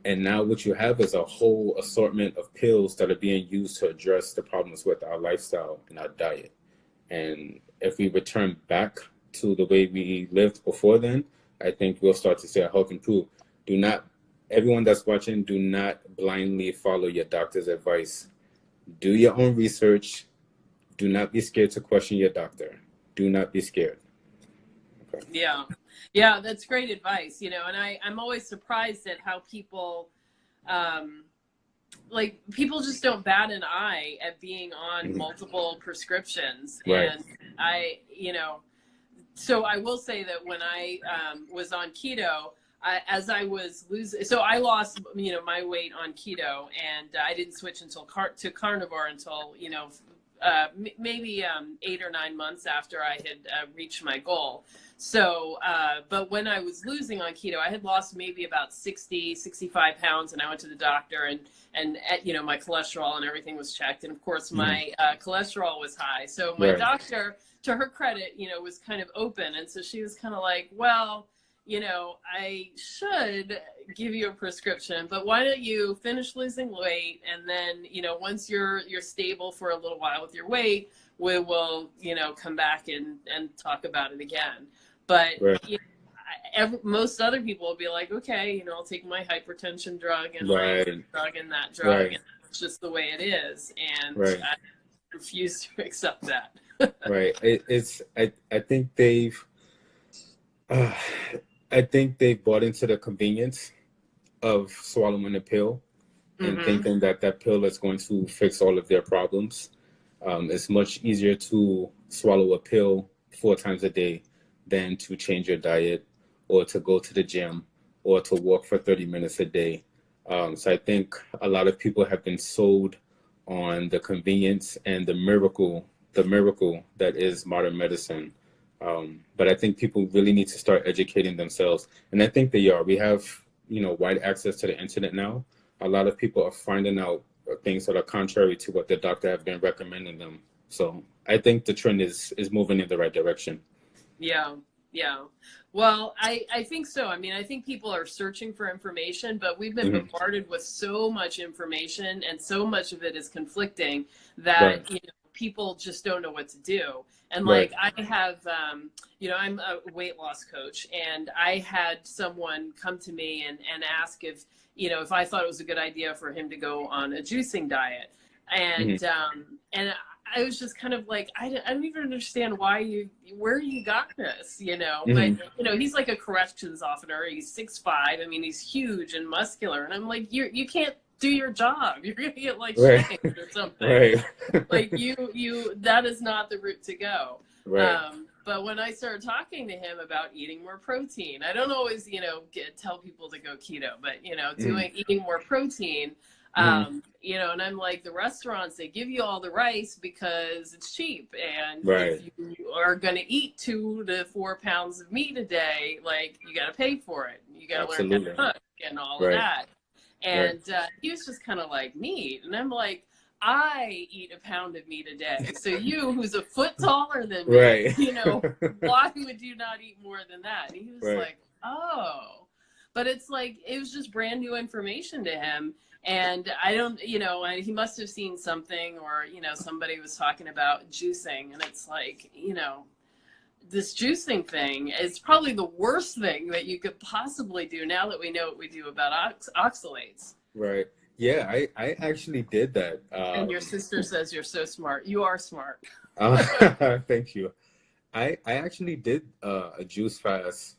And now what you have is a whole assortment of pills that are being used to address the problems with our lifestyle and our diet. And if we return back to the way we lived before then, I think we'll start to see our health improve. Everyone that's watching, do not blindly follow your doctor's advice. Do your own research. Do not be scared to question your doctor. Do not be scared. Okay. Yeah, that's great advice, and I'm always surprised at how people like people just don't bat an eye at being on multiple prescriptions. Right. And so I will say that when I was on keto, as I was losing, so I lost, my weight on keto, and I didn't switch to carnivore until, maybe 8 or 9 months after I had reached my goal. So, but when I was losing on keto, I had lost maybe about 65 pounds, and I went to the doctor, and my cholesterol and everything was checked. And of course my cholesterol was high. So my doctor, to her credit, was kind of open. And so she was kind of like, well, I should give you a prescription, but why don't you finish losing weight? And then, once you're stable for a little while with your weight, we will, come back and talk about it again. But most other people will be like, okay, I'll take my hypertension drug and my drug and that drug. And it's just the way it is. And I refuse to accept that. Right. I think they've bought into the convenience of swallowing a pill and thinking that pill is going to fix all of their problems. It's much easier to swallow a pill 4 times a day than to change your diet or to go to the gym or to walk for 30 minutes a day. So I think a lot of people have been sold on the convenience and the miracle that is modern medicine. But I think people really need to start educating themselves. And I think they are. We have, wide access to the internet now. A lot of people are finding out things that are contrary to what the doctor have been recommending them. So I think the trend is moving in the right direction. Yeah. Well, I think so. I mean, I think people are searching for information, but we've been bombarded with so much information, and so much of it is conflicting that, people just don't know what to do. And like I have, I'm a weight loss coach, and I had someone come to me and ask if I thought it was a good idea for him to go on a juicing diet. And, and I was just kind of like, I don't even understand where you got this, but he's like a corrections officer. He's 6'5". I mean, he's huge and muscular. And I'm like, you can't do your job. You're going to get like shanked or something. Like that is not the route to go. But when I started talking to him about eating more protein, I don't always, tell people to go keto, but, eating more protein, and I'm like, the restaurants, they give you all the rice because it's cheap. And if you are going to eat 2 to 4 pounds of meat a day, like you got to pay for it. You got to learn how to cook and all of that. And he was just kind of like, meat. And I'm like, I eat a pound of meat a day. So you, who's a foot taller than me, why would you not eat more than that? And he was like, oh. But it's like, it was just brand new information to him. And I don't, he must have seen something, or, somebody was talking about juicing. And it's like, this juicing thing is probably the worst thing that you could possibly do now that we know what we do about oxalates. Right. Yeah, I actually did that. And your sister says you're so smart. You are smart. Thank you. I actually did a juice fast.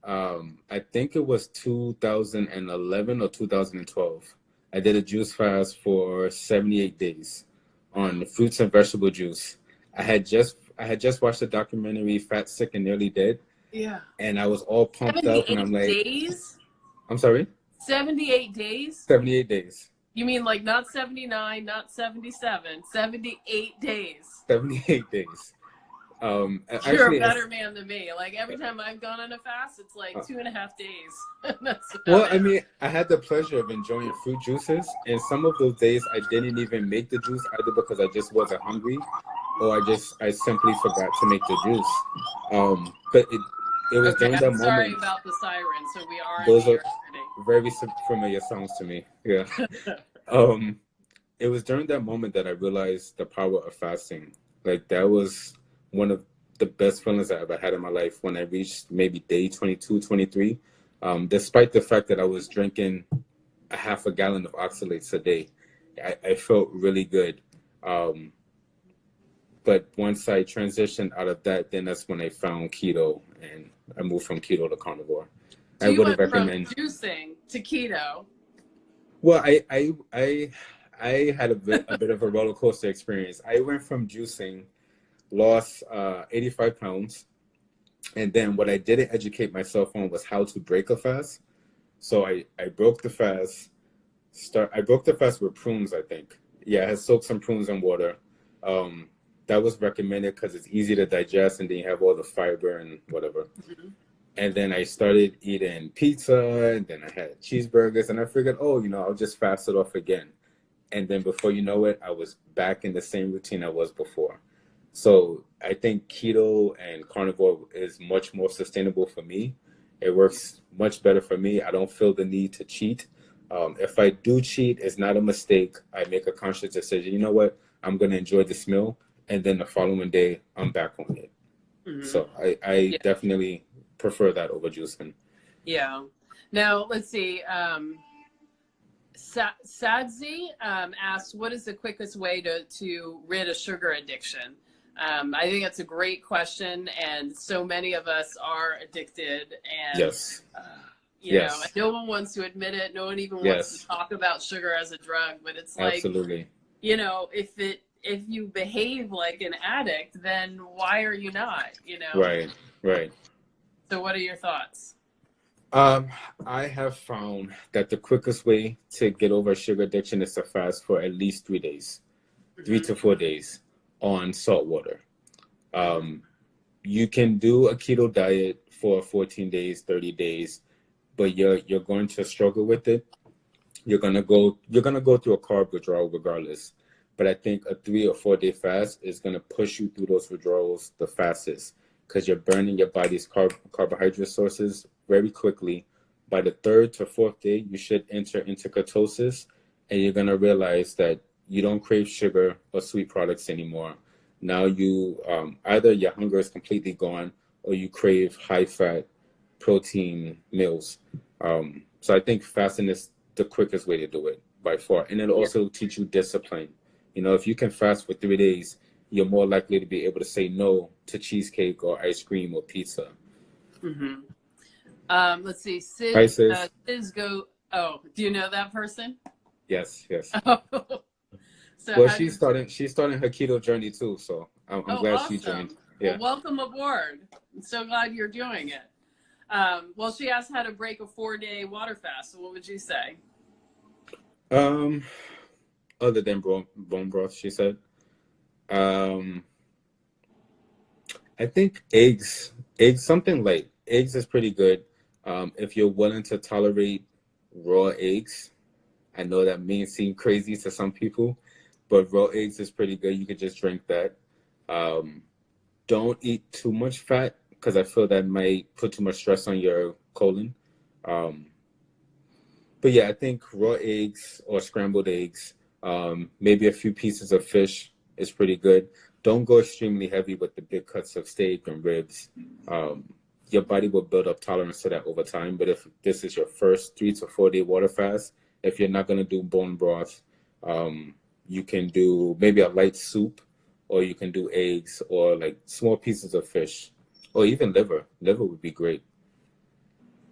I think it was 2011 or 2012. I did a juice fast for 78 days on fruits and vegetable juice. I had just watched the documentary Fat, Sick, and Nearly Dead. Yeah. And I was all pumped up, and I'm like, days? I'm sorry? 78 days? 78 days. You mean like not 79, not 77, 78 days? 78 days. You're actually, a better man than me. Like every time I've gone on a fast, it's like 2.5 days. Well, I mean, I had the pleasure of enjoying fruit juices, and some of those days I didn't even make the juice either because I just wasn't hungry, or I simply forgot to make the juice. But it was during that moment. Sorry about the siren. So we are. Those are very familiar sounds to me. Yeah. It was during that moment that I realized the power of fasting. Like that was one of the best feelings I ever had in my life when I reached maybe day 22, 23. Despite the fact that I was drinking a half a gallon of oxalates a day, I felt really good. But once I transitioned out of that, then that's when I found keto, and I moved from keto to carnivore. So I would recommend from juicing to keto. Well, I had a bit of a roller coaster experience. I went from juicing, lost 85 pounds, and then what I didn't educate myself on was how to break a fast. So I broke the fast. I broke the fast with prunes, I think. Yeah, I had soaked some prunes in water. Um, that was recommended because it's easy to digest and then you have all the fiber and whatever. Mhm. And then I started eating pizza, and then I had cheeseburgers, and I figured, oh, I'll just fast it off again. And then before you know it, I was back in the same routine I was before. So I think keto and carnivore is much more sustainable for me. It works much better for me. I don't feel the need to cheat. If I do cheat, it's not a mistake. I make a conscious decision. You know what? I'm going to enjoy this meal. And then the following day, I'm back on it. Mhm. So I Yeah. definitely prefer that over juicing. Yeah. Now, let's see. Sadzi asks, what is the quickest way to rid of sugar addiction? I think that's a great question, and so many of us are addicted, and Yes. and Yes. no one wants to admit it. No one even wants to Yes. talk about sugar as a drug, but it's like, Absolutely. if you behave like an addict, then why are you not? Right. Right. So what are your thoughts? Um, I have found that the quickest way to get over sugar addiction is to fast for at least 3 days, three Hmm. to 4 days on salt water. Hmm. Um, you can do a keto diet for 14 days, 30 days, but you're going to struggle with it. You're gonna go through a carb withdrawal regardless. But I think a 3 or 4 day fast is gonna push you through those withdrawals the fastest because you're burning your body's carbohydrate sources very quickly. By the third to fourth day, you should enter into ketosis, and you're gonna realize that you don't crave sugar or sweet products anymore. Now you either your hunger is completely gone or you crave high fat protein meals. So I think fasting is the quickest way to do it by far. And it'll Yeah. also teach you discipline. If you can fast for 3 days, you're more likely to be able to say no to cheesecake or ice cream or pizza. Hmm. Let's see. Hi, sis. Oh, do you know that person? Yes, yes. Oh, so Well, how do you? she's starting her keto journey too, so I'm Oh, glad she joined. awesome. Well, Yeah. welcome aboard. I'm so glad you're doing it. Well, she asked how to break a 4-day water fast. So what would you say? Um, Other than bone broth, she said. Um, I think eggs, something light. Eggs is pretty good. If you're willing to tolerate raw eggs, I know that may seem crazy to some people, but raw eggs is pretty good. You could just drink that. Um, don't eat too much fat because I feel that might put too much stress on your colon. Um, but yeah, I think raw eggs or scrambled eggs, maybe a few pieces of fish is pretty good. Don't go extremely heavy with the big cuts of steak and ribs. Um, your body will build up tolerance to that over time. But if this is your first 3 to 4 day water fast, if you're not going to do bone broth, um, you can do maybe a light soup, or you can do eggs or like small pieces of fish, or even liver. Liver would be great,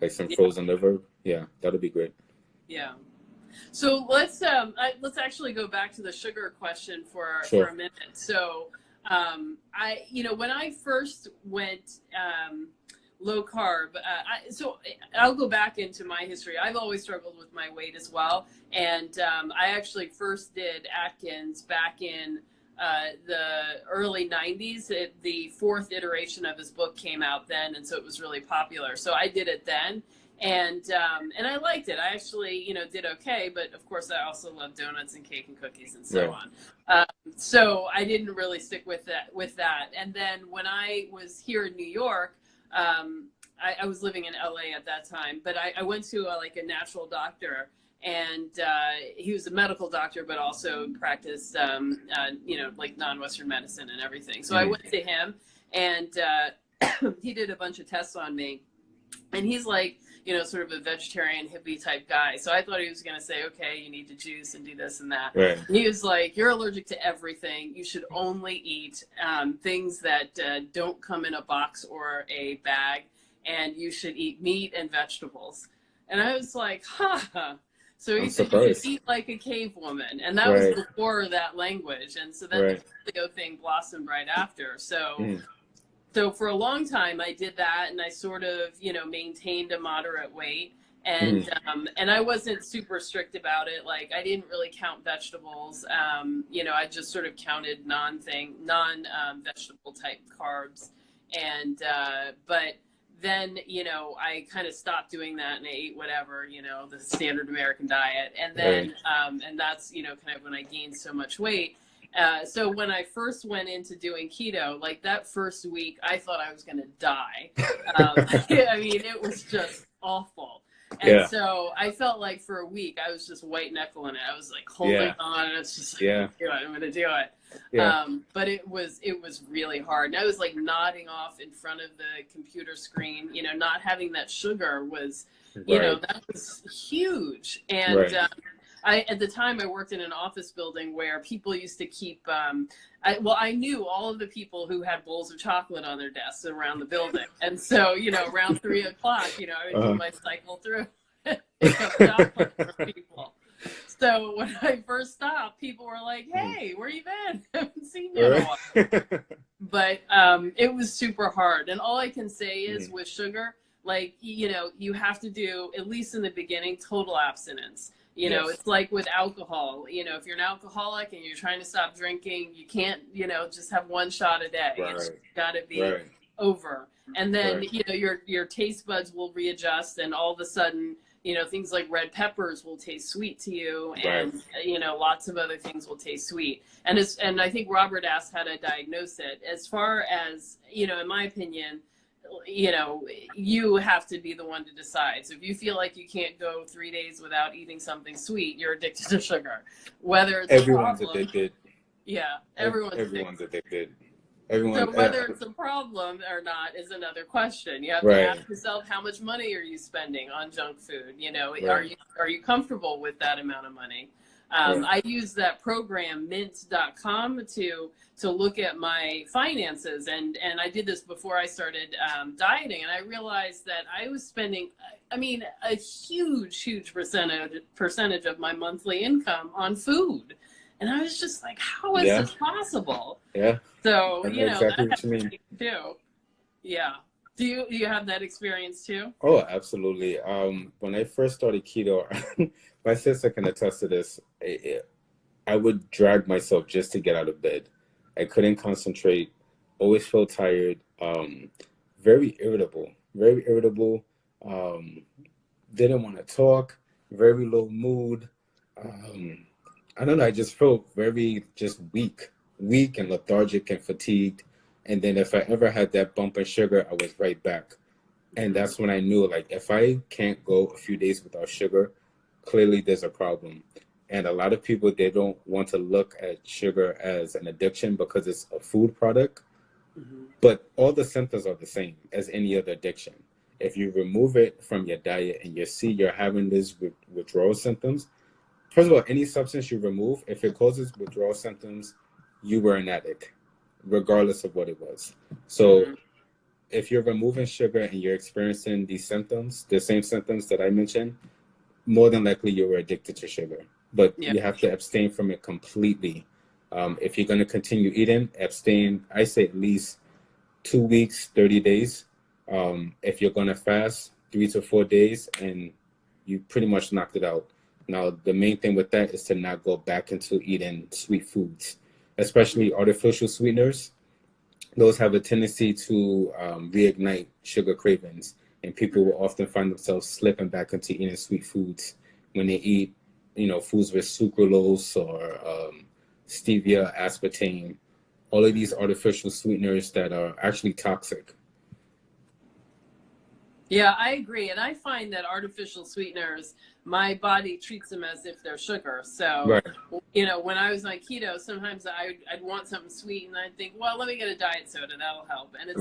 like some Yeah, frozen liver. Yeah, that'll be great. yeah. So let's actually go back to the sugar question for Sure. a minute. So when I first went low carb, I'll go back into my history. I've always struggled with my weight as well, and I actually first did Atkins back in the early 90s. The fourth iteration of his book came out then, and so it was really popular. So I did it then, and I liked it. I actually, did okay, but of course I also love donuts and cake and cookies and so Right. on. So I didn't really stick with that. And then when I was here in New York, I was living in LA at that time, but I went to like a natural doctor, and he was a medical doctor, but also practiced, like non-Western medicine and everything. So I Mhm. went to him, and he did a bunch of tests on me. And he's like, sort of a vegetarian hippie type guy. So I thought he was going to say, okay, you need to juice and do this and that. Right. And he was like, you're allergic to everything. You should only eat things that don't come in a box or a bag. And you should eat meat and vegetables. And I was like, huh. So he I'm said you should surprised. eat like a cave woman, and that was Right. before that language. And so then the Right. paleo thing blossomed right after. So Mm. so for a long time I did that, and I sort of, maintained a moderate weight. And Mm. I wasn't super strict about it. Like, I didn't really count vegetables. I just sort of counted non vegetable type carbs. And but then, I kind of stopped doing that, and I ate whatever, the standard American diet. And then Right. and that's, kind of when I gained so much weight. So when I first went into doing keto, like that first week, I thought I was going to die. I mean, it was just awful. And Yeah. so I felt like for a week, I was just white knuckling it. I was like holding Yeah. on, and it's just like, Yeah. I'm going to do it. Yeah. But it was really hard. And I was like nodding off in front of the computer screen, not having that sugar was, Right. that was huge. And Right. at the time I worked in an office building where people used to keep, I knew all of the people who had bowls of chocolate on their desks around the building. And so, around 3:00, I would do my cycle through and pick up chocolate for people. So when I first stopped, people were like, "Hey, where you been? I haven't seen you in a while." But it was super hard. And all I can say is with sugar, like, you have to do, at least in the beginning, total abstinence. It's like with alcohol. If you're an alcoholic and you're trying to stop drinking, you can't, just have one shot a day. Right. It's got to be over. And then, Right. your taste buds will readjust, and all of a sudden, things like red peppers will taste sweet to you, and, lots of other things will taste sweet. And I think Robert asked how to diagnose it. As far as, in my opinion, you have to be the one to decide. So if you feel like you can't go 3 days without eating something sweet, you're addicted to sugar. Whether it's Everyone's a problem, addicted. yeah, Everyone's addicted. Everyone. So whether it's a problem or not is another question. You have to Right. ask yourself, how much money are you spending on junk food? Right. Are you comfortable with that amount of money? Right. I use that program mint.com to look at my finances, and I did this before I started dieting, and I realized that I was spending, a huge percentage of my monthly income on food. And I was just like, how is this possible? Yeah. So, I know exactly what you mean. Too. Yeah. Do you have that experience too? Oh, absolutely. When I first started keto, my sister can attest to this. I would drag myself just to get out of bed. I couldn't concentrate, always felt tired, very irritable, didn't want to talk, very low mood. I don't know, I just felt very just weak and lethargic and fatigued. And then if I ever had that bump in sugar, I was right back. And that's when I knew, like, if I can't go a few days without sugar, clearly there's a problem. And a lot of people, they don't want to look at sugar as an addiction because it's a food product. But all the symptoms are the same as any other addiction. If you remove it from your diet and you see you're having these withdrawal symptoms, first of all, any substance you remove, if it causes withdrawal symptoms, you were an addict, regardless of what it was. So if you're removing sugar and you're experiencing these symptoms, the same symptoms that I mentioned, more than likely you were addicted to sugar. But you have to abstain from it completely. If you're going to continue eating, abstain, I say at least 2 weeks, 30 days. If you're going to fast, 3 to 4 days, and you pretty much knocked it out. Now, the main thing with that is to not go back into eating sweet foods, especially artificial sweeteners. Those have a tendency to reignite sugar cravings, and people will often find themselves slipping back into eating sweet foods when they eat, foods with sucralose or stevia, aspartame, all of these artificial sweeteners that are actually toxic. Yeah, I agree. And I find that artificial sweeteners, my body treats them as if they're sugar. So, when I was on keto, sometimes I'd want something sweet, and I'd think, well, let me get a diet soda. That'll help. And it's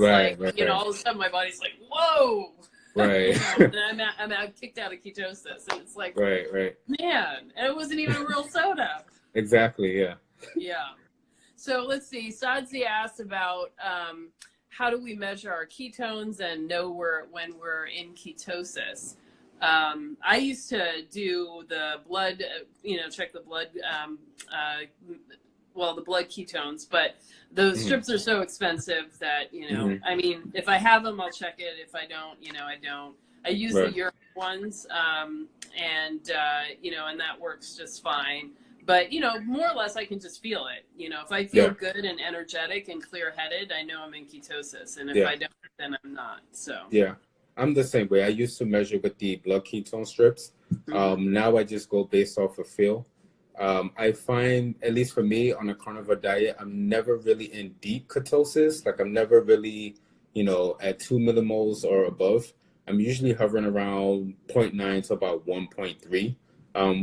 all of a sudden my body's like, whoa. Right. And I'm kicked out of ketosis. And it's like, man, and it wasn't even a real soda. Exactly, yeah. Yeah. So let's see. Sadzi asked about how do we measure our ketones and know when we're in ketosis? I used to do the blood, check the blood, the blood ketones, but those strips are so expensive that, I mean, if I have them, I'll check it. If I don't, I don't. I use the urine ones, and that works just fine. But, more or less I can just feel it. If I feel good and energetic and clear-headed, I know I'm in ketosis. And if I don't, then I'm not. So yeah, I'm the same way. I used to measure with the blood ketone strips. Now I just go based off of feel. I find, at least for me, on a carnivore diet, I'm never really in deep ketosis. Like I'm never really, at 2 millimoles or above. I'm usually hovering around 0.9 to about 1.3.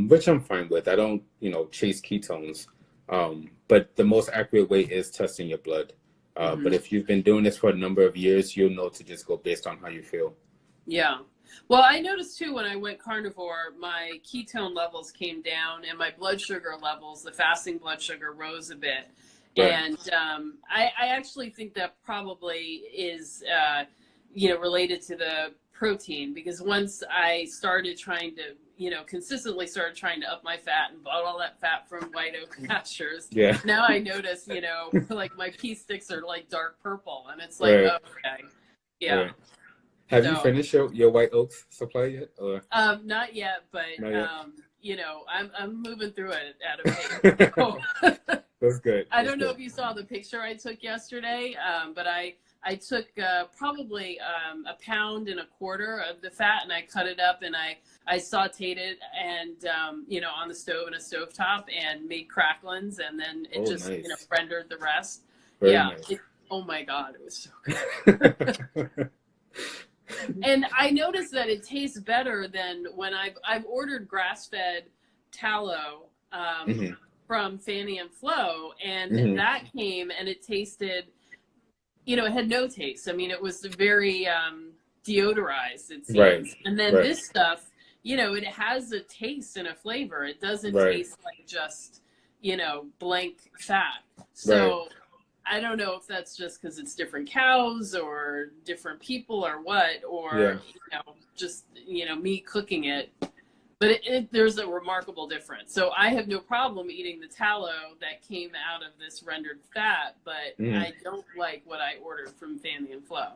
Which I'm fine with. I don't, chase ketones. But the most accurate way is testing your blood. But if you've been doing this for a number of years, you'll know to just go based on how you feel. Yeah. Well, I noticed too, when I went carnivore, my ketone levels came down and my blood sugar levels, the fasting blood sugar, rose a bit. And I actually think that probably is, related to the protein, because once I started trying to, consistently started trying to up my fat and bought all that fat from White Oak Pastures. Now I notice, like my pea sticks are like dark purple, and it's like, okay. Yeah. Have you finished your White Oaks supply yet? Or? Not yet, but I'm moving through it at a pace. So. That's good. I don't know if you saw the picture I took yesterday, but I took probably 1.25 pounds of the fat, and I cut it up and I sauteed it and on the stove in a stovetop and made cracklings, and then it nice. Rendered the rest. Very nice. Oh my God, it was so good. And I noticed that it tastes better than when I've ordered grass-fed tallow from Fanny and Flo, and that came and it tasted, it had no taste. I mean, it was very deodorized, it seems. And then this stuff, it has a taste and a flavor. It doesn't taste like just, blank fat. So I don't know if that's just because it's different cows or different people or what, or, just, me cooking it. But there's a remarkable difference. So I have no problem eating the tallow that came out of this rendered fat, but I don't like what I ordered from Fanny and Flo.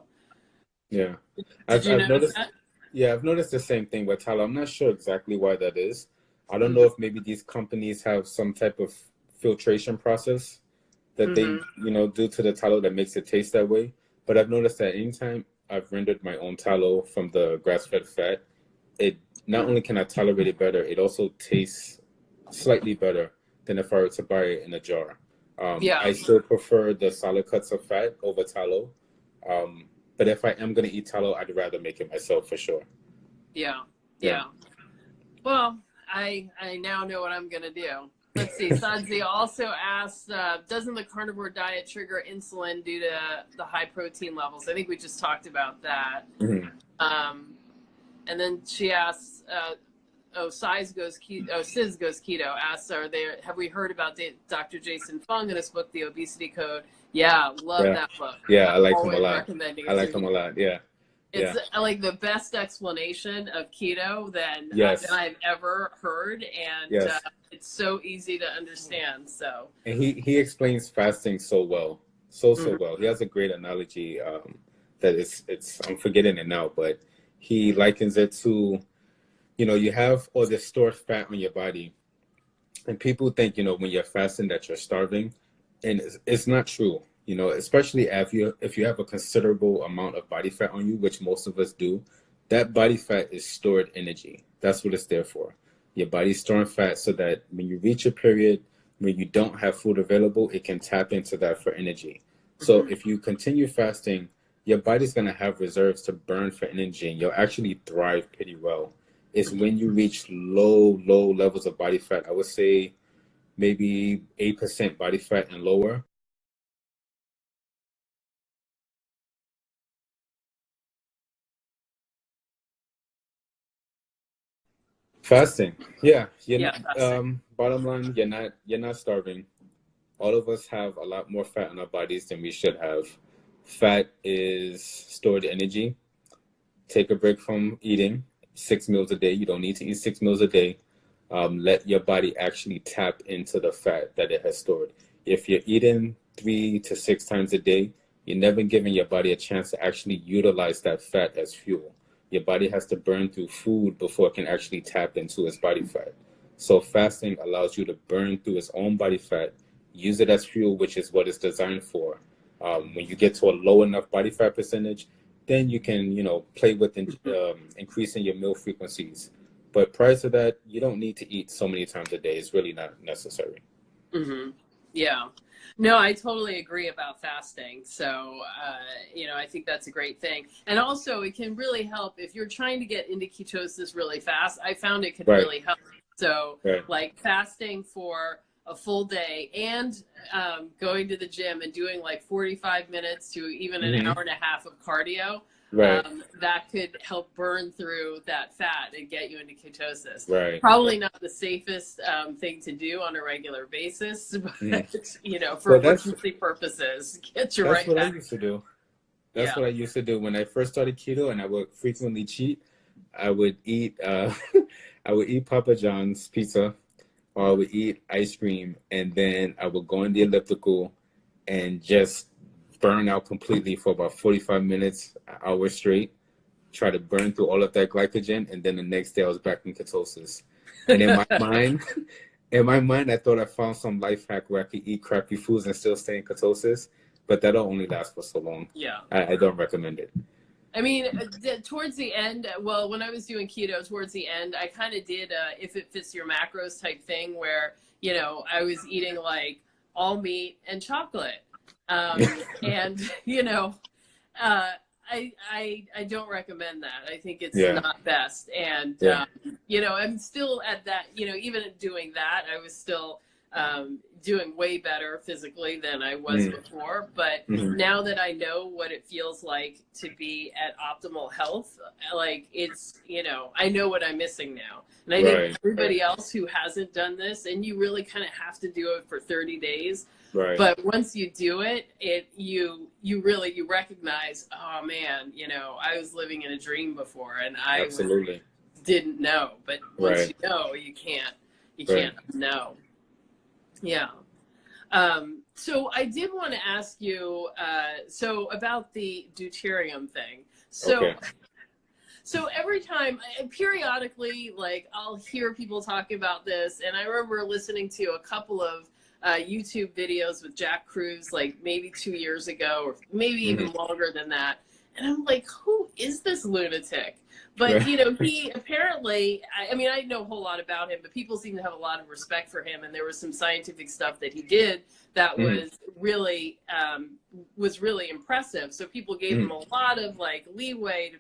Yeah. I've noticed that? Yeah, I've noticed the same thing with tallow. I'm not sure exactly why that is. I don't know if maybe these companies have some type of filtration process that they, do to the tallow that makes it taste that way. But I've noticed that anytime I've rendered my own tallow from the grass-fed fat, it not only can I tolerate it better, it also tastes slightly better than if I were to buy it in a jar. I still prefer the solid cuts of fat over tallow. But if I am going to eat tallow, I'd rather make it myself for sure. Yeah. Well, I now know what I'm going to do. Let's see. Sadzi also asked, doesn't the carnivore diet trigger insulin due to the high protein levels? I think we just talked about that. And then she asks, Sis goes keto. Asks, have we heard about Dr. Jason Fung in his book, The Obesity Code? Yeah, love that book. Yeah, I like him a lot. I like him a lot. Yeah. It's like the best explanation of keto that I've ever heard, and it's so easy to understand. So, and he explains fasting so well, so well. He has a great analogy that it's I'm forgetting it now, but he likens it to, you have all this stored fat on your body, and people think when you're fasting that you're starving, and it's not true. Especially if you have a considerable amount of body fat on you, which most of us do, that body fat is stored energy. That's what it's there for. Your body's storing fat so that when you reach a period when you don't have food available, it can tap into that for energy. So if you continue fasting, your body's going to have reserves to burn for energy, and you'll actually thrive pretty well. It's when you reach low levels of body fat, I would say maybe 8% body fat and lower. Fasting, bottom line, you're not starving. All of us have a lot more fat in our bodies than we should have. Fat is stored energy. Take a break from eating, 6 meals a day. You don't need to eat 6 meals a day. Let your body actually tap into the fat that it has stored. If you're eating 3 to 6 times a day, you're never giving your body a chance to actually utilize that fat as fuel. Your body has to burn through food before it can actually tap into its body fat. So fasting allows you to burn through its own body fat, use it as fuel, which is what it's designed for. When you get to a low enough body fat percentage, then you can, play with increasing your meal frequencies. But prior to that, you don't need to eat so many times a day. It's really not necessary. Mm-hmm. Yeah. No, I totally agree about fasting. So, I think that's a great thing. And also, it can really help if you're trying to get into ketosis really fast. I found it could really help. So, like fasting for a full day and going to the gym and doing like 45 minutes to even an hour and a half of cardio, that could help burn through that fat and get you into ketosis. Probably not the safest thing to do on a regular basis, but for emergency purposes, get you right back. That's what I used to do. That's what I used to do when I first started keto, and I would frequently cheat. I would eat Papa John's pizza, or I would eat ice cream, and then I would go on the elliptical and just burn out completely for about 45 minutes, an hour straight, try to burn through all of that glycogen, and then the next day I was back in ketosis. And in my mind, I thought I found some life hack where I could eat crappy foods and still stay in ketosis, but that'll only last for so long. Yeah. I don't recommend it. I mean, towards the end, well, when I was doing keto, towards the end, I kind of did if it fits your macros type thing where, I was eating like all meat and chocolate. And, I don't recommend that. I think it's not best. And, I'm still at that, even doing that, I was still doing way better physically than I was before. But now that I know what it feels like to be at optimal health, like it's, I know what I'm missing now. And I think everybody else who hasn't done this, and you really kind of have to do it for 30 days. But once you do it, you recognize, oh man, I was living in a dream before and I didn't know. But once you know, you can't know. Yeah. So I did want to ask you, about the deuterium thing. So every time, periodically, like I'll hear people talking about this, and I remember listening to a couple of YouTube videos with Jack Cruz, like maybe 2 years ago, or maybe even longer than that. And I'm like, who is this lunatic? But, he apparently, I mean, I know a whole lot about him, but people seem to have a lot of respect for him. And there was some scientific stuff that he did that was really impressive. So people gave him a lot of like leeway to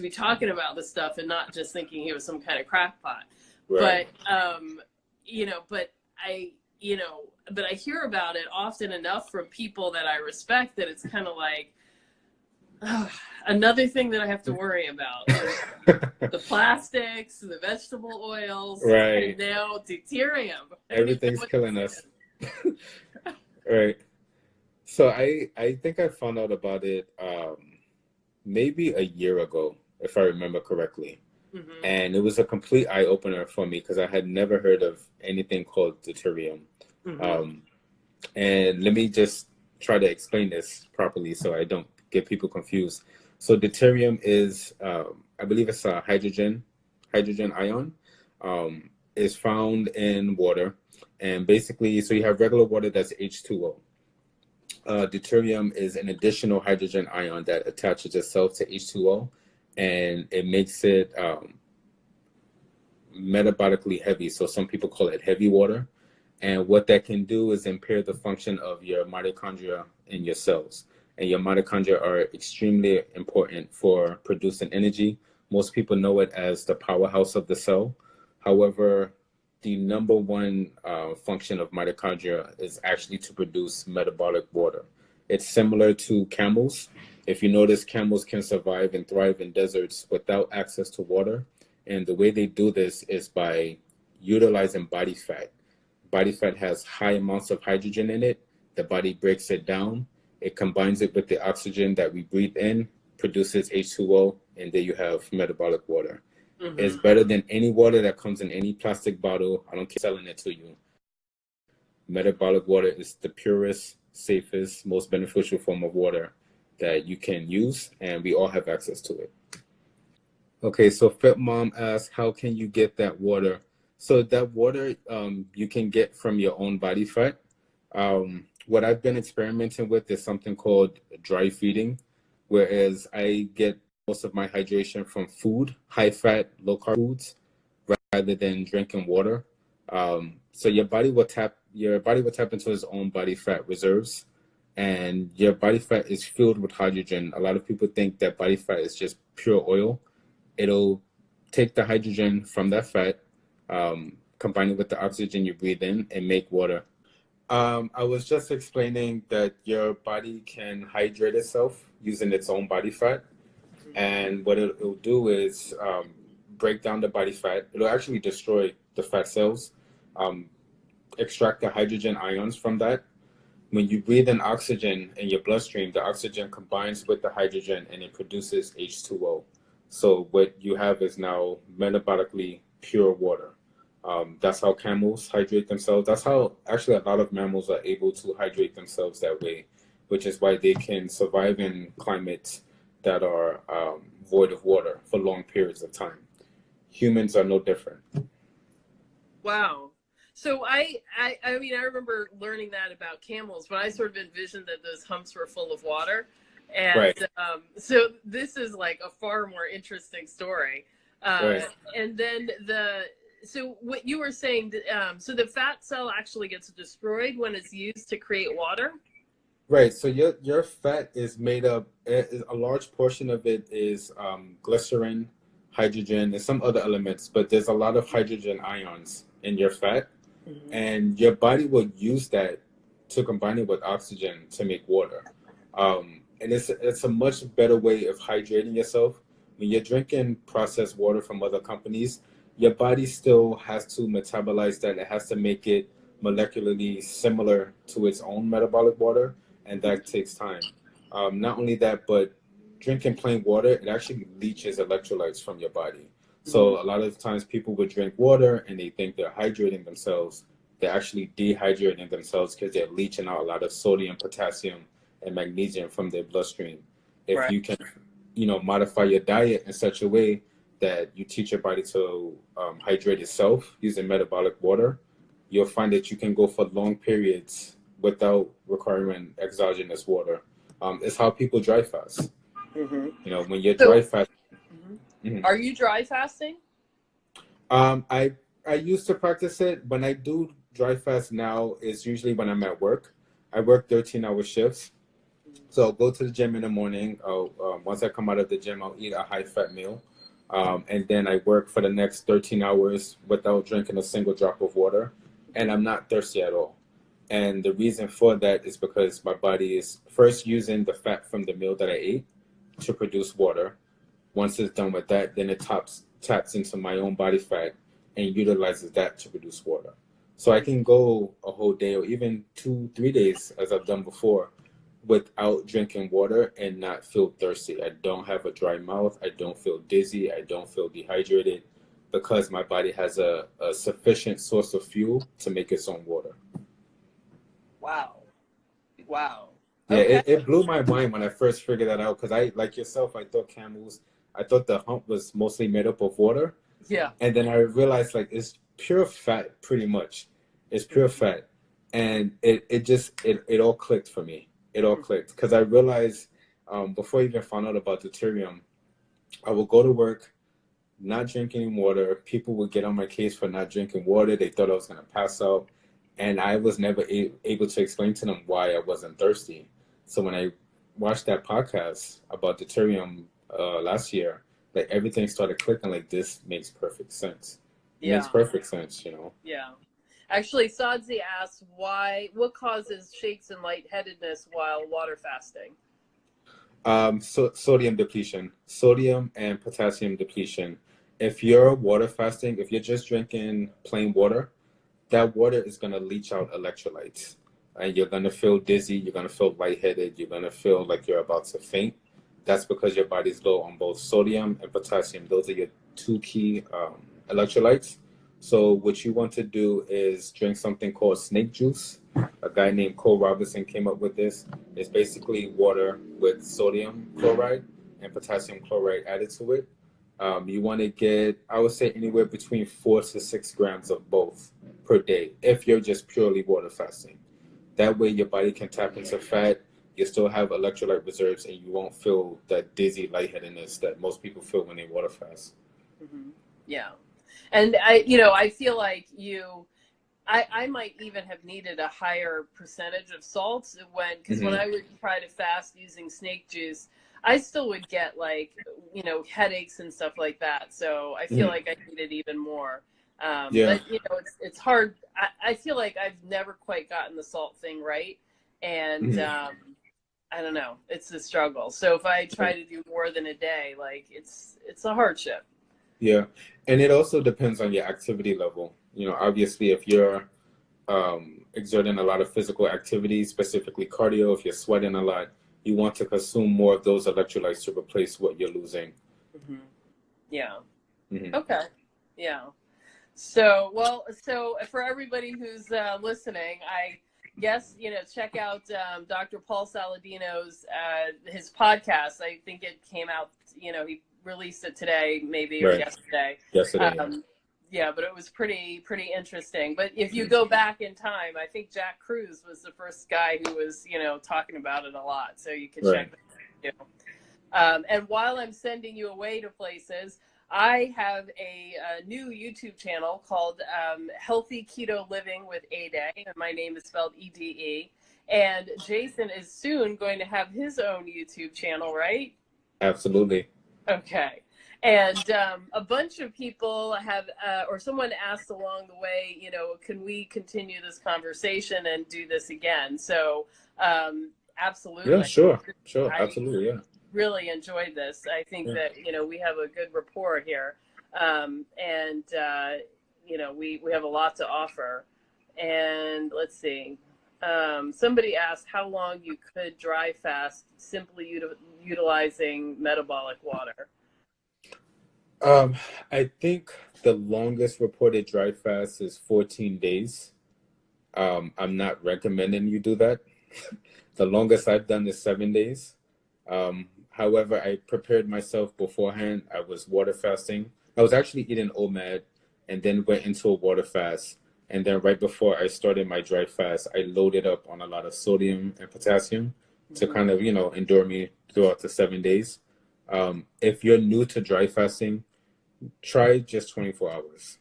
be talking about this stuff and not just thinking he was some kind of crackpot. But, but I hear about it often enough from people that I respect that it's kind of like, another thing that I have to worry about. The plastics, the vegetable oils, and now deuterium. Everything's killing us. So I think I found out about it maybe a year ago, if I remember correctly. And it was a complete eye-opener for me because I had never heard of anything called deuterium. And let me just try to explain this properly so I don't get people confused. So deuterium is, I believe it's a hydrogen ion, is found in water. And basically, so you have regular water that's H2O. Deuterium is an additional hydrogen ion that attaches itself to H2O, and it makes it metabolically heavy. So some people call it heavy water. And what that can do is impair the function of your mitochondria in your cells. And your mitochondria are extremely important for producing energy. Most people know it as the powerhouse of the cell. However, the number one function of mitochondria is actually to produce metabolic water. It's similar to camels. If you notice, camels can survive and thrive in deserts without access to water. And the way they do this is by utilizing body fat. Body fat has high amounts of hydrogen in it. The body breaks it down. It combines it with the oxygen that we breathe in, produces H2O, and there you have metabolic water. It's better than any water that comes in any plastic bottle. I don't care selling it to you. Metabolic water is the purest, safest, most beneficial form of water that you can use, and we all have access to it. Okay, so Fit Mom asks, how can you get that water? So that water you can get from your own body fat. What I've been experimenting with is something called dry feeding, whereas I get most of my hydration from food, high fat, low carb foods, rather than drinking water. So your body will tap into its own body fat reserves, and your body fat is filled with hydrogen. A lot of people think that body fat is just pure oil. It'll take the hydrogen from that fat, combine it with the oxygen you breathe in, and make water. I was just explaining that your body can hydrate itself using its own body fat. And what it'll do is break down the body fat. It'll actually destroy the fat cells, extract the hydrogen ions from that. When you breathe in oxygen in your bloodstream, the oxygen combines with the hydrogen and it produces H2O. So what you have is now metabolically pure water. That's how camels hydrate themselves. That's how actually a lot of mammals are able to hydrate themselves that way, which is why they can survive in climates that are void of water for long periods of time. Humans are no different. Wow. So I mean, I remember learning that about camels, but I sort of envisioned that those humps were full of water. And right. So this is like a far more interesting story. Right. And then so what you were saying, so the fat cell actually gets destroyed when it's used to create water? Right. So your fat is made up, a large portion of it is glycerin, hydrogen, and some other elements, but there's a lot of hydrogen ions in your fat, and your body will use that to combine it with oxygen to make water. And it's a much better way of hydrating yourself. When you're drinking processed water from other companies, your body still has to metabolize that. It has to make it molecularly similar to its own metabolic water, and that takes time. Not only that, but drinking plain water, it actually leaches electrolytes from your body. So a lot of times people would drink water and they think they're hydrating themselves. They're actually dehydrating themselves because they're leaching out a lot of sodium, potassium, and magnesium from their bloodstream. If you can, modify your diet in such a way that you teach your body to hydrate itself using metabolic water, you'll find that you can go for long periods without requiring exogenous water. It's how people dry fast. When you're dry fast. Are you dry fasting? I used to practice it. When I do dry fast now, it's usually when I'm at work. I work 13-hour shifts. So I'll go to the gym in the morning. Once I come out of the gym, I'll eat a high-fat meal. And then I work for the next 13 hours without drinking a single drop of water. And I'm not thirsty at all. And the reason for that is because my body is first using the fat from the meal that I ate to produce water. Once it's done with that, then it taps into my own body fat and utilizes that to produce water. So I can go a whole day or even 2-3 days, as I've done before, without drinking water and not feel thirsty. I don't have a dry mouth. I don't feel dizzy. I don't feel dehydrated because my body has a sufficient source of fuel to make its own water. Wow. Yeah, okay. It blew my mind when I first figured that out because I, like yourself, I thought the hump was mostly made up of water. Yeah. And then I realized it's pure fat pretty much. It's pure fat. And it all clicked for me. It all clicked because I realized before I even found out about deuterium, I would go to work, not drinking water. People would get on my case for not drinking water. They thought I was going to pass out. And I was never able to explain to them why I wasn't thirsty. So when I watched that podcast about deuterium last year, everything started clicking. This makes perfect sense. It makes perfect sense, Yeah. Actually, Sadzi asks, what causes shakes and lightheadedness while water fasting? Sodium depletion, sodium and potassium depletion. If you're water fasting, if you're just drinking plain water, that water is going to leach out electrolytes. And you're going to feel dizzy. You're going to feel lightheaded. You're going to feel like you're about to faint. That's because your body's low on both sodium and potassium. Those are your two key electrolytes. So what you want to do is drink something called snake juice. A guy named Cole Robinson came up with this. It's basically water with sodium chloride and potassium chloride added to it. You want to get, I would say, anywhere between 4 to 6 grams of both per day if you're just purely water fasting. That way your body can tap into fat, you still have electrolyte reserves, and you won't feel that dizzy lightheadedness that most people feel when they water fast. Mm-hmm. Yeah. And I feel like I might even have needed a higher percentage of salts because when I would try to fast using snake juice, I still would get like, headaches and stuff like that. So I feel like I needed even more. But it's hard. I feel like I've never quite gotten the salt thing right. And I don't know, it's a struggle. So if I try to do more than a day, like it's a hardship. Yeah. And it also depends on your activity level. Obviously if you're exerting a lot of physical activity, specifically cardio, if you're sweating a lot, you want to consume more of those electrolytes to replace what you're losing. Mm-hmm. Yeah. Mm-hmm. Okay. Yeah. So for everybody who's listening, I guess, check out Dr. Paul Saladino's his podcast. I think it came out, he released it today, maybe, or yesterday. Yeah, but it was pretty interesting. But if you go back in time, I think Jack Cruz was the first guy who was, talking about it a lot. So you can check that too. And while I'm sending you away to places, I have a new YouTube channel called Healthy Keto Living with Ade, and my name is spelled EDE. And Jason is soon going to have his own YouTube channel, right? Absolutely. Okay. And a bunch of people have, or someone asked along the way, can we continue this conversation and do this again? So absolutely. Yeah, sure. Absolutely, yeah. Really enjoyed this. I think that, we have a good rapport here. And, we have a lot to offer. And let's see. Somebody asked how long you could dry fast simply utilizing metabolic water. I think the longest reported dry fast is 14 days. I'm not recommending you do that. The longest I've done is 7 days. However, I prepared myself beforehand. I was water fasting. I was actually eating OMAD and then went into a water fast. And then right before I started my dry fast, I loaded up on a lot of sodium and potassium to kind of, endure me throughout the 7 days. If you're new to dry fasting, try just 24 hours.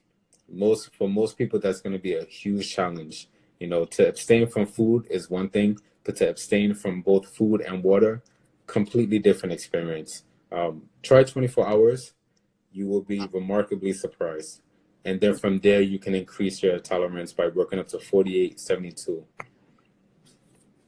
For most people, that's going to be a huge challenge. To abstain from food is one thing, but to abstain from both food and water, completely different experience. Try 24 hours. You will be remarkably surprised. And then from there, you can increase your tolerance by working up to 48, 72.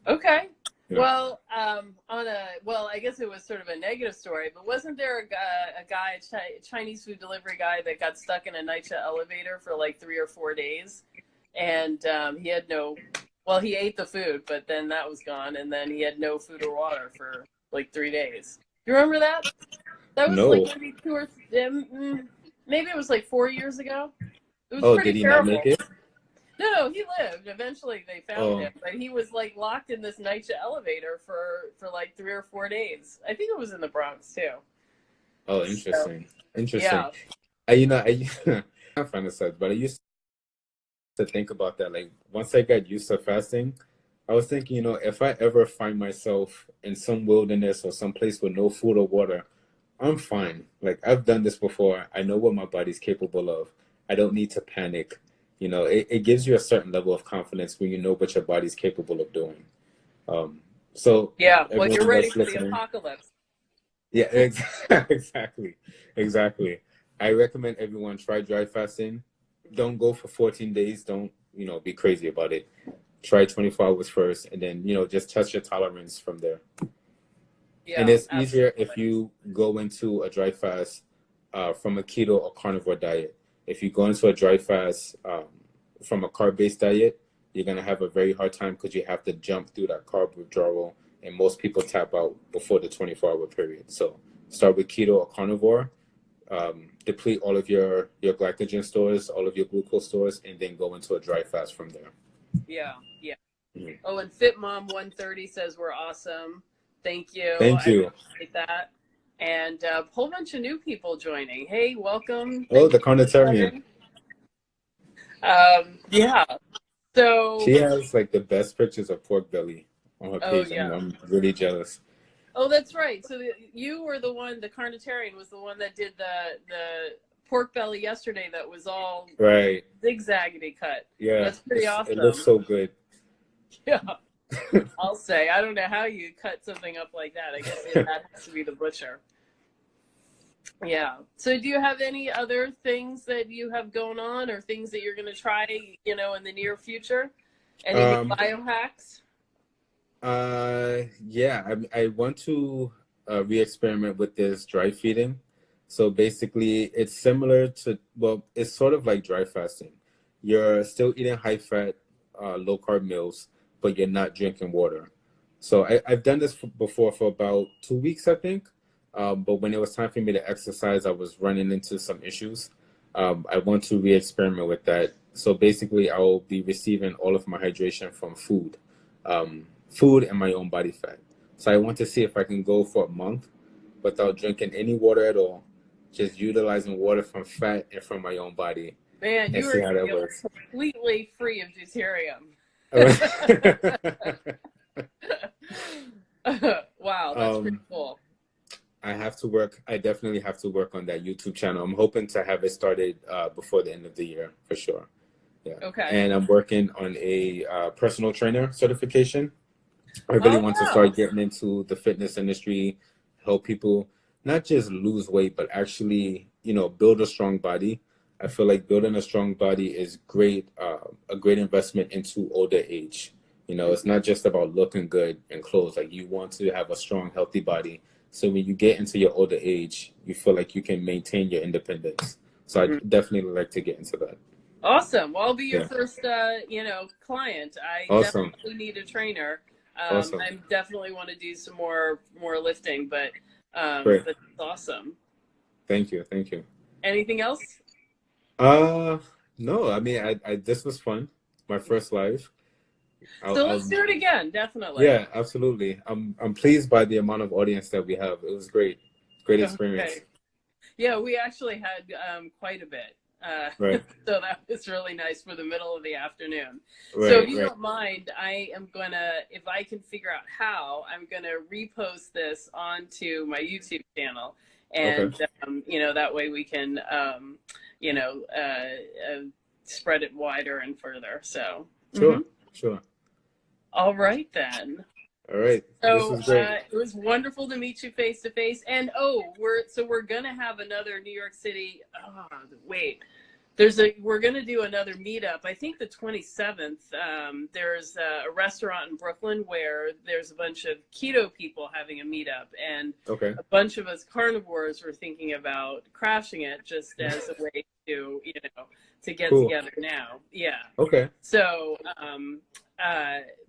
Okay. Yeah. Well, I guess it was sort of a negative story, but wasn't there a Chinese food delivery guy that got stuck in a NYCHA elevator for like 3 or 4 days, and he had he ate the food, but then that was gone, and then he had no food or water for like 3 days. Do you remember that? That was like maybe maybe it was like 4 years ago. It was pretty terrible. Not make it? No, he lived. Eventually they found him, but he was like locked in this NYCHA elevator for like 3 or 4 days. I think it was in the Bronx too. Oh, interesting. So, interesting. Yeah. I find this sad, but I used to think about that. Like once I got used to fasting, I was thinking, if I ever find myself in some wilderness or some place with no food or water, I'm fine. Like I've done this before. I know what my body's capable of. I don't need to panic. It gives you a certain level of confidence when you know what your body's capable of doing. So yeah, well, you're ready for the apocalypse. Yeah, exactly. I recommend everyone try dry fasting. Don't go for 14 days. Don't be crazy about it. Try 24 hours first, and then just test your tolerance from there. Yeah, and it's easier if you go into a dry fast from a keto or carnivore diet. If you go into a dry fast from a carb-based diet, you're going to have a very hard time because you have to jump through that carb withdrawal and most people tap out before the 24-hour period. So start with keto or carnivore, deplete all of your glycogen stores, all of your glucose stores, and then go into a dry fast from there. Yeah, yeah. Mm-hmm. Oh, and Fit Mom 130 says we're awesome. Thank you. Thank you. I appreciate that. And a whole bunch of new people joining. Hey, welcome. Oh, the Carnitarian. Yeah. So she has like the best pictures of pork belly on her page. Yeah. I'm really jealous. Oh, that's right. So you were the one, the Carnitarian was the one that did the pork belly yesterday that was all right zigzaggedy cut. Yeah. That's pretty awesome. It looks so good. Yeah. I'll say. I don't know how you cut something up like that. I guess that has to be the butcher. Yeah. So do you have any other things that you have going on or things that you're going to try, in the near future? Any biohacks? Yeah. I want to re-experiment with this dry feeding. So basically, it's similar to, it's sort of like dry fasting. You're still eating high-fat, low-carb meals, but you're not drinking water. So I've done this before for about 2 weeks, I think. But when it was time for me to exercise, I was running into some issues. I want to re-experiment with that. So basically, I will be receiving all of my hydration from food and my own body fat. So I want to see if I can go for a month without drinking any water at all, just utilizing water from fat and from my own body. Man, you are completely free of deuterium. Wow, that's pretty cool. I definitely have to work on that YouTube channel. I'm hoping to have it started before the end of the year for sure. Yeah. Okay. And I'm working on a personal trainer certification. I really want to start getting into the fitness industry, help people not just lose weight, but actually, build a strong body. I feel like building a strong body is great, a great investment into older age. It's not just about looking good in clothes. Like, you want to have a strong, healthy body. So when you get into your older age, you feel like you can maintain your independence. So I definitely like to get into that. Awesome. Well, I'll be your first, client. I definitely need a trainer. Awesome. I definitely want to do some more lifting, but that's awesome. Thank you. Anything else? No. I mean, this was fun. My first live. So let's do it again, definitely. Yeah, absolutely. I'm pleased by the amount of audience that we have. It was great experience. Okay. Yeah, we actually had quite a bit. Right. So that was really nice for the middle of the afternoon. Right, so if you don't mind, I am gonna, if I can figure out how, I'm gonna repost this onto my YouTube channel, and that way we can spread it wider and further. So Sure. All right then. All right. So it was wonderful to meet you face to face. And we're gonna have another New York City. Oh, wait, we're gonna do another meetup. I think the 27th. There's a restaurant in Brooklyn where there's a bunch of keto people having a meetup, and a bunch of us carnivores were thinking about crashing it just as a way to get together now. Yeah. Okay. So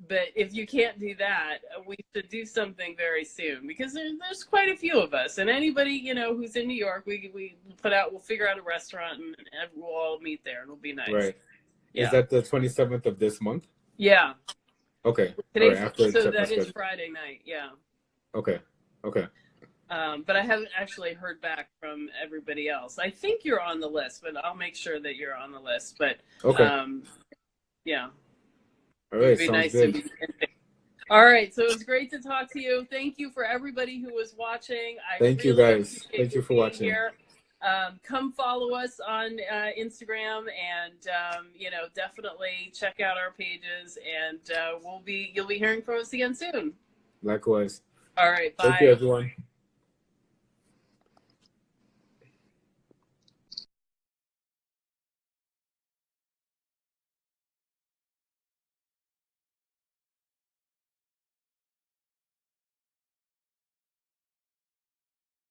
but if you can't do that, we should do something very soon, because there's quite a few of us, and anybody who's in New York, we'll figure out a restaurant and we'll all meet there, and it'll be nice. Right. Yeah. Is that the 27th of this month? Yeah. Okay. So that is Friday night. Yeah. Okay. But I haven't actually heard back from everybody else. I think you're on the list, but I'll make sure that you're on the list. But yeah. All right. It'd be nice to meet you. All right. So it was great to talk to you. Thank you for everybody who was watching. Thank you guys. Thank you for watching. Here. Come follow us on Instagram, and definitely check out our pages, and you'll be hearing from us again soon. Likewise. All right. Bye. Thank you, everyone.